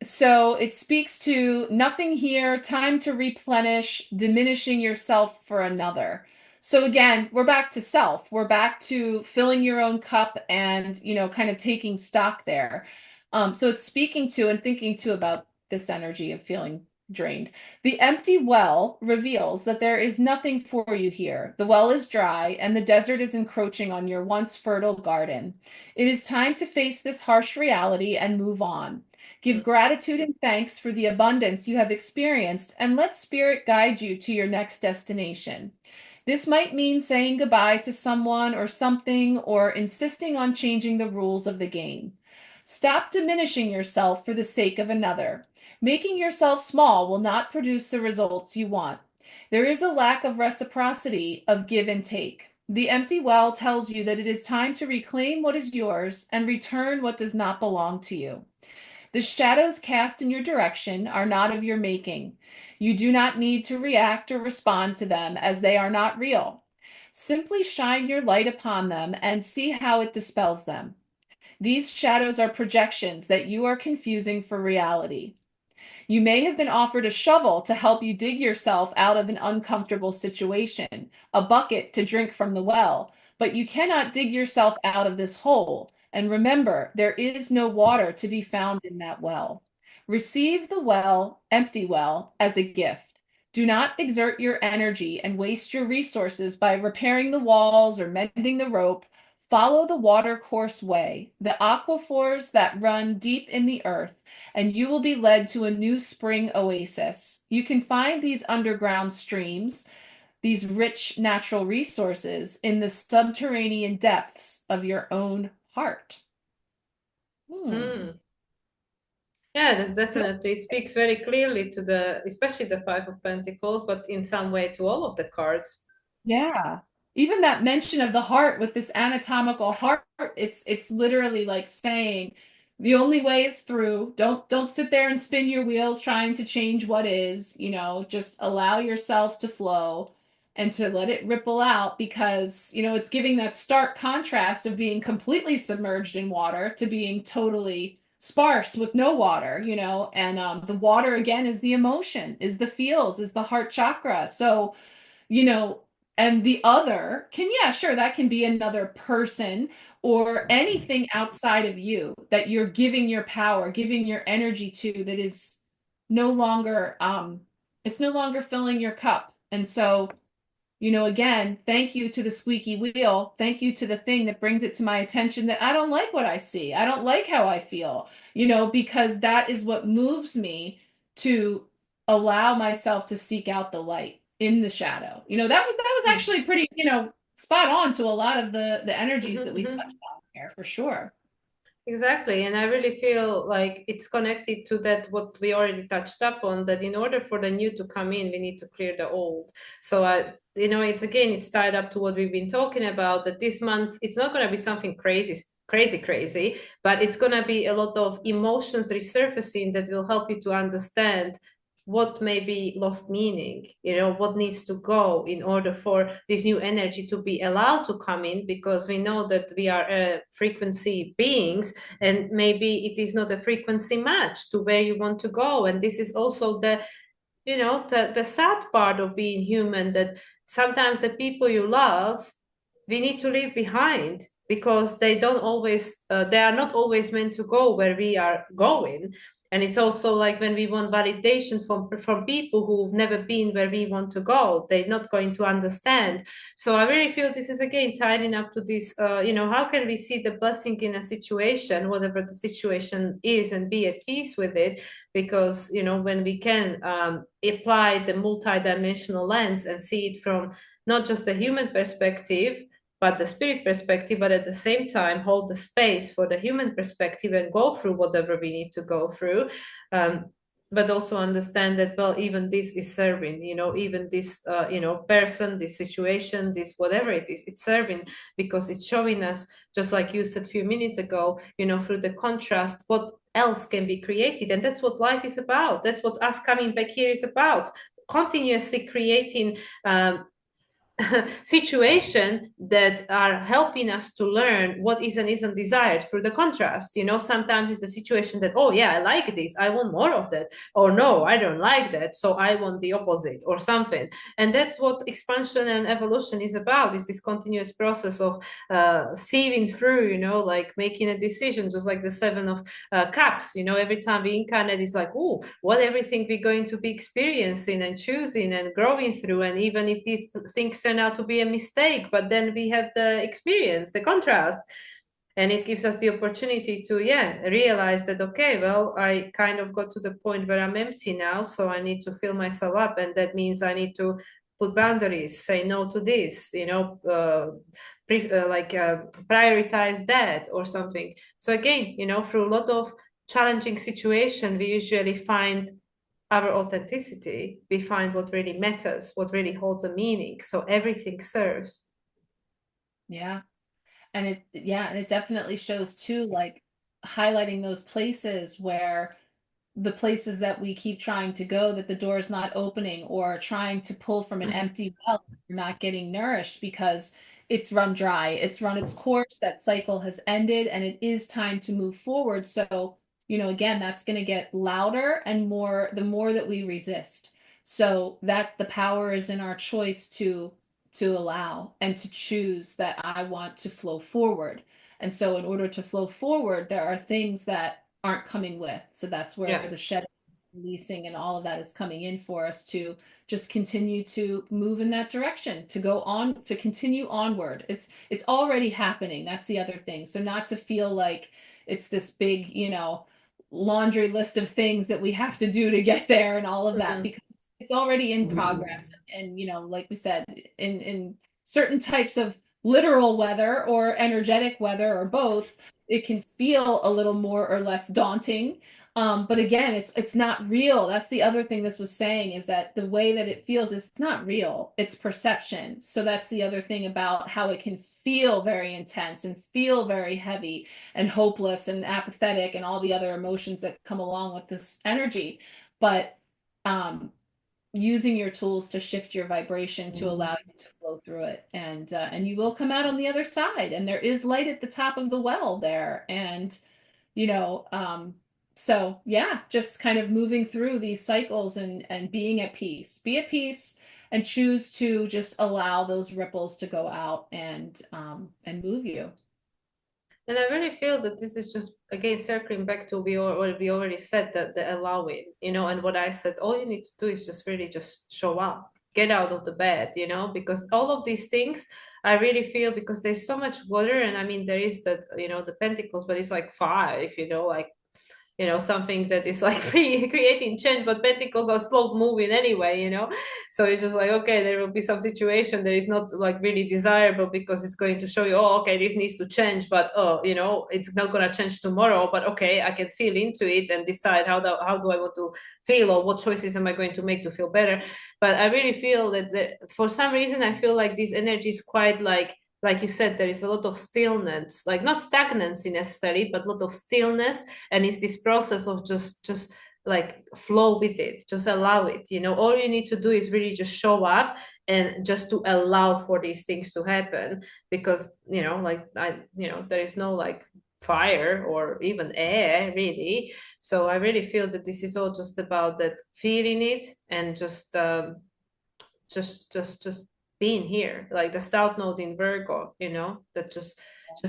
So it speaks to nothing here, time to replenish, diminishing yourself for another. So again, we're back to self. We're back to filling your own cup and, kind of taking stock there. So it's speaking to and thinking too about this energy of feeling drained. The empty well reveals that there is nothing for you here. The well is dry and the desert is encroaching on your once fertile garden. It is time to face this harsh reality and move on. Give gratitude and thanks for the abundance you have experienced, and let Spirit guide you to your next destination. This might mean saying goodbye to someone or something, or insisting on changing the rules of the game. Stop diminishing yourself for the sake of another. Making yourself small will not produce the results you want. There is a lack of reciprocity, of give and take. The empty well tells you that it is time to reclaim what is yours and return what does not belong to you. The shadows cast in your direction are not of your making. You do not need to react or respond to them, as they are not real. Simply shine your light upon them and see how it dispels them. These shadows are projections that you are confusing for reality. You may have been offered a shovel to help you dig yourself out of an uncomfortable situation, a bucket to drink from the well, but you cannot dig yourself out of this hole. And remember, there is no water to be found in that well. Receive the well, empty well, as a gift. Do not exert your energy and waste your resources by repairing the walls or mending the rope. Follow the water course way, the aquifers that run deep in the earth, and you will be led to a new spring oasis. You can find these underground streams, these rich natural resources, in the subterranean depths of your own heart. Hmm. Yeah, this So, definitely speaks very clearly to the, especially the Five of Pentacles, but in some way to all of the cards. yeah. Even that mention of the heart with this anatomical heart, it's literally like saying the only way is through. Don't sit there and spin your wheels trying to change what is, just allow yourself to flow and to let it ripple out because, it's giving that stark contrast of being completely submerged in water to being totally sparse with no water, and the water again is the emotion, is the feels, is the heart chakra. So, you know, and the other can, yeah, sure, that can be another person or anything outside of you that you're giving your power, giving your energy to that is no longer, it's no longer filling your cup. And so, again, thank you to the squeaky wheel. Thank you to the thing that brings it to my attention that I don't like what I see. I don't like how I feel, because that is what moves me to allow myself to seek out the light in the shadow. That was Hmm. actually pretty, spot on to a lot of the energies that Mhm, we mhm. touched on here for sure. Exactly. And I really feel like it's connected to that, what we already touched up on, that in order for the new to come in, we need to clear the old. So, it's tied up to what we've been talking about, that this month, it's not going to be something crazy, crazy, crazy, but it's going to be a lot of emotions resurfacing that will help you to understand what may be lost meaning, what needs to go in order for this new energy to be allowed to come in, because we know that we are frequency beings, and maybe it is not a frequency match to where you want to go. And this is also the sad part of being human, that sometimes the people you love, we need to leave behind, because they are not always meant to go where we are going. And it's also like when we want validation from people who've never been where we want to go, they're not going to understand. So I really feel this is again tying up to this, how can we see the blessing in a situation, whatever the situation is, and be at peace with it? Because when we can apply the multi-dimensional lens and see it from not just the human perspective, but the spirit perspective, but at the same time hold the space for the human perspective and go through whatever we need to go through. But also understand that, well, even this is serving, even this person, this situation, this whatever it is, it's serving, because it's showing us, just like you said a few minutes ago, through the contrast, what else can be created. And that's what life is about. That's what us coming back here is about, continuously creating situation that are helping us to learn what is and isn't desired through the contrast. Sometimes it's the situation that, oh yeah, I like this, I want more of that, or no, I don't like that, so I want the opposite or something. And that's what expansion and evolution is about, is this continuous process of sieving through, like making a decision, just like the Seven of Cups. Every time we incarnate, it's like, oh, what everything we're going to be experiencing and choosing and growing through. And even if these things turn out to be a mistake, but then we have the experience, the contrast, and it gives us the opportunity to realize that, okay, well, I kind of got to the point where I'm empty now, so I need to fill myself up, and that means I need to put boundaries, say no to this, prioritize that or something. So again, through a lot of challenging situation, we usually find our authenticity, we find what really matters, what really holds a meaning, so everything serves. Yeah. And it definitely shows too, like highlighting those places where the places that we keep trying to go, that the door is not opening, or trying to pull from an empty well, we're not getting nourished because it's run dry, it's run its course, that cycle has ended, and it is time to move forward. So again, that's going to get louder and more the more that we resist. So that the power is in our choice to allow and to choose that I want to flow forward. And so in order to flow forward, there are things that aren't coming with. So that's where Yeah. the shedding, releasing, and all of that is coming in for us to just continue to move in that direction, to go on, to continue onward. It's already happening. That's the other thing. So not to feel like it's this big, laundry list of things that we have to do to get there and all of that, Mhm. because it's already in progress. And like we said, in certain types of literal weather or energetic weather or both, it can feel a little more or less daunting. But again, it's not real. That's the other thing this was saying, is that the way that it feels is not real. It's perception. So that's the other thing about how it can feel very intense and feel very heavy and hopeless and apathetic and all the other emotions that come along with this energy. But using your tools to shift your vibration to allow you to flow through it, and you will come out on the other side, and there is light at the top of the well there. And you know so yeah, just kind of moving through these cycles and being at peace, be at peace, and choose to just allow those ripples to go out and move you. And I really feel that this is just again circling back to what we already said, that the allowing, and what I said, all you need to do is just really just show up, get out of the bed, because all of these things I really feel, because there's so much water, and I mean there is that, the pentacles, but it's like five, like something that is like creating change, but pentacles are slow moving anyway, so it's just like, okay, there will be some situation that is not like really desirable, because it's going to show you, oh, okay, this needs to change, but oh, it's not going to change tomorrow, but okay, I can feel into it and decide how do I want to feel, or what choices am I going to make to feel better. But I really feel that for some reason I feel like this energy is quite like you said, there is a lot of stillness, like not stagnancy necessarily, but a lot of stillness. And it's this process of just like flow with it, just allow it. All you need to do is really just show up and just to allow for these things to happen, because there is no like fire or even air really. So I really feel that this is all just about that, feeling it, and just being here, like the South Node in Virgo, that just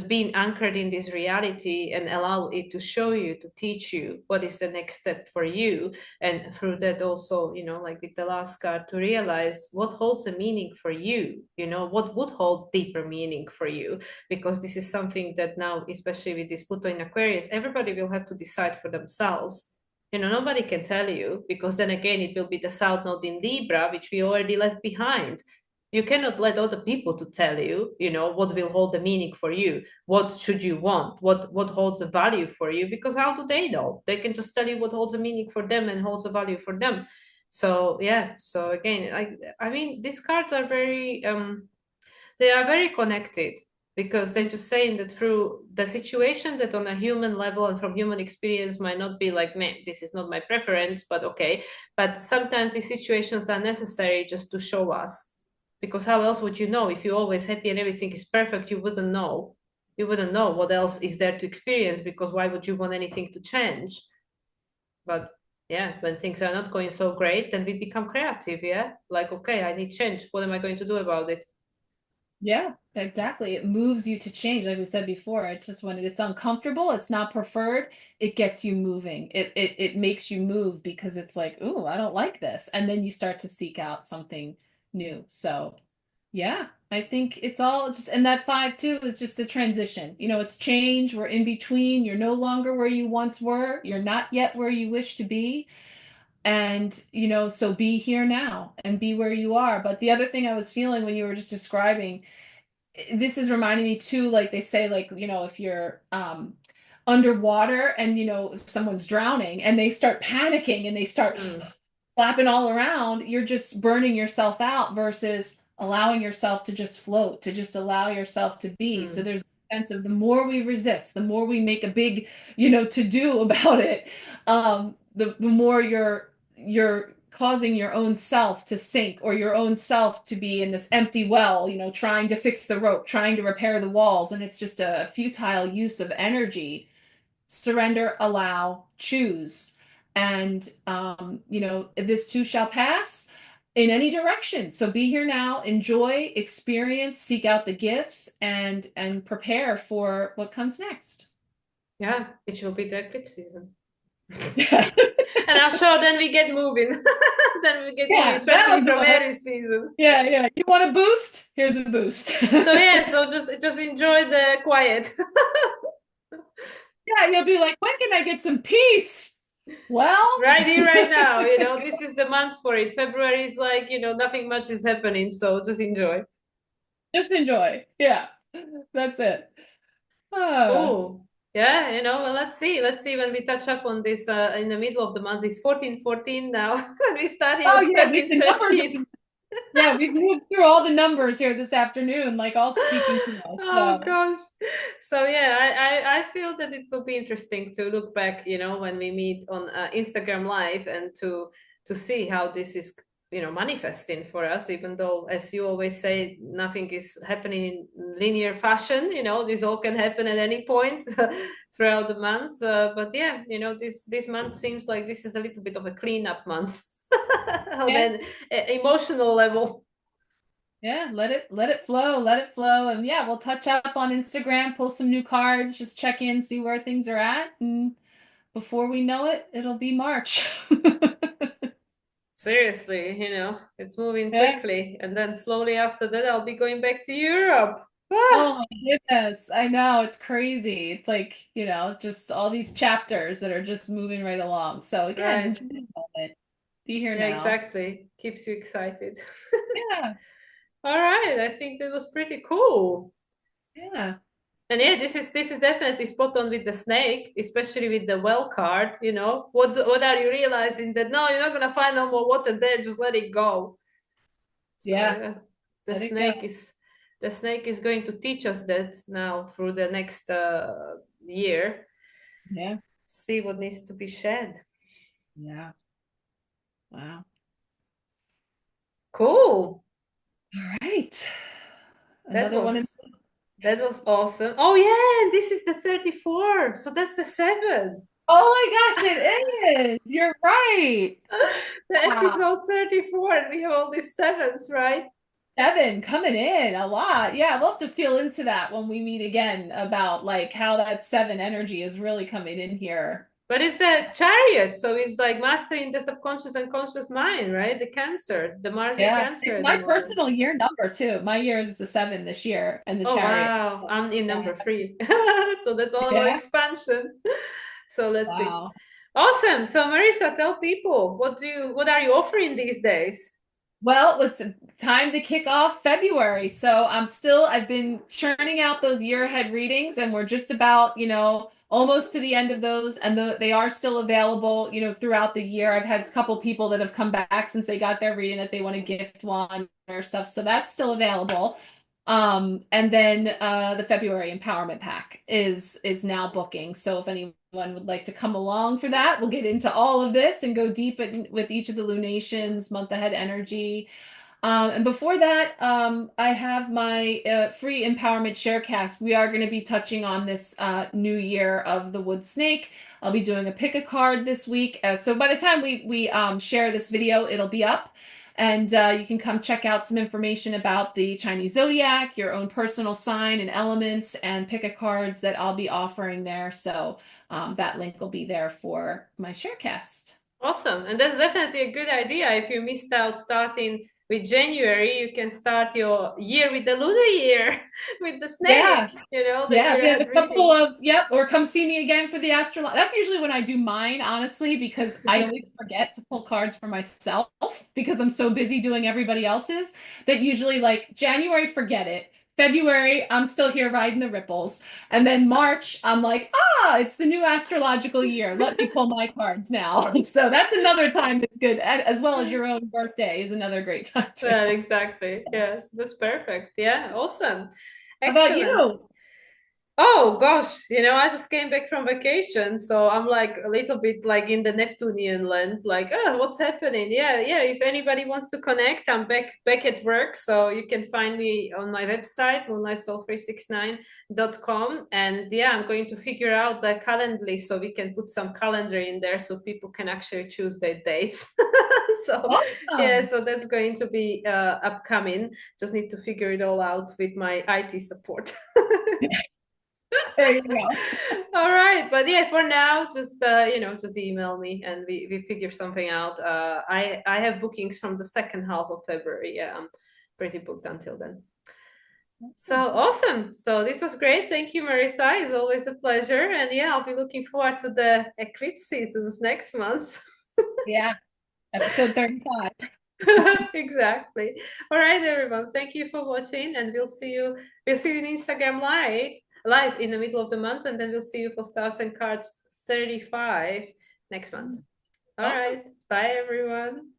being anchored in this reality and allow it to show you, to teach you what is the next step for you. And through that also, like with the last card, to realize what holds a meaning for you, what would hold deeper meaning for you. Because this is something that now, especially with this Pluto in Aquarius, everybody will have to decide for themselves. Nobody can tell you, because then again, it will be the South Node in Libra, which we already left behind. You cannot let other people to tell you, what will hold the meaning for you, what should you want, what holds a value for you, because how do they know? They can just tell you what holds a meaning for them and holds a value for them. So yeah, so again, I mean, these cards are they are very connected, because they're just saying that through the situation that on a human level and from human experience might not be like, man, this is not my preference, but okay. But sometimes these situations are necessary just to show us, because how else would you know? If you're always happy and everything is perfect, you wouldn't know. You wouldn't know what else is there to experience, because why would you want anything to change? But yeah, when things are not going so great, then we become creative. Yeah, like, okay, I need change, what am I going to do about it? Yeah, exactly. It moves you to change. Like we said before, it's just when it's uncomfortable, it's not preferred, it gets you moving. It makes you move, because it's like, ooh, I don't like this. And then you start to seek out something new. So yeah, I think it's all just, and that five too is just a transition. It's change. We're in between. You're no longer where you once were. You're not yet where you wish to be. And, so be here now and be where you are. But the other thing I was feeling when you were just describing, this is reminding me too, like they say, like, if you're underwater and, if someone's drowning and they start panicking and they start flapping all around, you're just burning yourself out versus allowing yourself to just float, to just allow yourself to be. So there's a sense of, the more we resist, the more we make a big, to do about it, the more you're causing your own self to sink, or your own self to be in this empty well, trying to fix the rope, trying to repair the walls, and it's just a futile use of energy surrender, allow, choose. And this too shall pass in any direction. So be here now, enjoy, experience, seek out the gifts, and prepare for what comes next. Yeah, it will be the eclipse season. Yeah. And I'm sure then we get moving. Then we get moving, Yeah, especially from Aries season. yeah. You want a boost? Here's a boost. So yeah, so just enjoy the quiet. Yeah, you'll be like, when can I get some peace? Well, Right here, right now, this is the month for it. February is like, nothing much is happening, so just enjoy. just enjoy. Yeah, that's it. Oh, yeah, well, let's see. Let's see when we touch up on this in the middle of the month. It's 14-14 now. We started Oh at yeah, 13-13. yeah, we've moved through all the numbers here this afternoon, like all speaking to us. Oh So. gosh. So yeah, I feel that it will be interesting to look back, when we meet on Instagram Live and to see how this is, manifesting for us, even though, as you always say, nothing is happening in linear fashion. This all can happen at any point throughout the month. But yeah, this month seems like this is a little bit of a cleanup month on Yeah. an emotional level. Yeah, let it flow, let it flow. And yeah, we'll touch up on Instagram, pull some new cards, just check in, see where things are at. And before we know it, it'll be March. Seriously, it's moving Yeah. quickly. And then slowly after that, I'll be going back to Europe. Ah, Oh my goodness. I know, it's crazy. It's like, just all these chapters that are just moving right along. So again, right. enjoy the moment. Be here Yeah, now. exactly. Keeps you excited. Yeah. All right. I think that was pretty cool. Yeah. And yeah, this is definitely spot on with the snake, especially with the well card. What are you realizing that no, you're not gonna find no more water there, just let it go. So Yeah. yeah, the Let it go. snake is the snake is going to teach us that now through the next year. Yeah. See what needs to be shed. Yeah. Wow. Cool. All right. That Another one in. was that was awesome. Oh yeah, and this is the 34. So that's the 7. Oh my gosh, it is. You're right. The Wow. episode 34, and we have all these sevens, right? 7 coming in a lot. Yeah, we'll have to feel into that when we meet again about like how that 7 energy is really coming in here. But it's the chariot, so it's like mastering the subconscious and conscious mind, right? The Cancer, the Mars in Yeah, Cancer it's at the my moment. personal year number too. My year is the 7 this year, and the Oh chariot. wow, I'm in Yeah. number 3. So that's all about Yeah. expansion. So let's see. Wow. Awesome. So Marissa, tell people what are you offering these days? Well, it's time to kick off February. So I've been churning out those year ahead readings, and we're just about, almost to the end of those. And they are still available, throughout the year. I've had a couple people that have come back since they got their reading that they want to gift one or stuff. So that's still available. And then the February Empowerment Pack is now booking. So if anyone would like to come along for that, we'll get into all of this and go deep with each of the lunations, month ahead energy. And before that, I have my free empowerment sharecast. We are going to be touching on this new year of the wood snake. I'll be doing a pick a card this week. So by the time we share this video, it'll be up. And you can come check out some information about the Chinese zodiac, your own personal sign and elements, and pick a cards that I'll be offering there. So that link will be there for my sharecast. Awesome. And that's definitely a good idea. If you missed out starting with January, you can start your year with the lunar year with the snake, Yeah. the Yeah, year we have ahead a couple reading. of, yep, or come see me again for the astro. That's usually when I do mine, honestly, because I always forget to pull cards for myself because I'm so busy doing everybody else's that usually like January, forget it. February, I'm still here riding the ripples. And then March, I'm like, it's the new astrological year. Let me pull my cards now. So that's another time that's good, as well as your own birthday is another great time too. Well, exactly. Yes, that's perfect. Yeah, awesome. How about Excellent. you? Oh gosh, I just came back from vacation, so I'm like a little bit like in the Neptunian land, like, oh, what's happening? Yeah, yeah. If anybody wants to connect, I'm back at work, so you can find me on my website, moonlightsoul369.com. And yeah, I'm going to figure out the Calendly so we can put some calendar in there so people can actually choose their dates. So yeah, Awesome. so that's going to be upcoming. Just need to figure it all out with my IT support. There you go. All right, but yeah, for now, just email me and we figure something out. I have bookings from the second half of February. Yeah, I'm pretty booked until then. So awesome. So this was great. Thank you, Marissa. It's always a pleasure. And yeah, I'll be looking forward to the eclipse seasons next month. Yeah, episode 35. Exactly. All right, everyone. Thank you for watching, and we'll see you in Instagram live in the middle of the month, and then we'll see you for Stars and Cards 35 next month. All Awesome. right. Bye, everyone.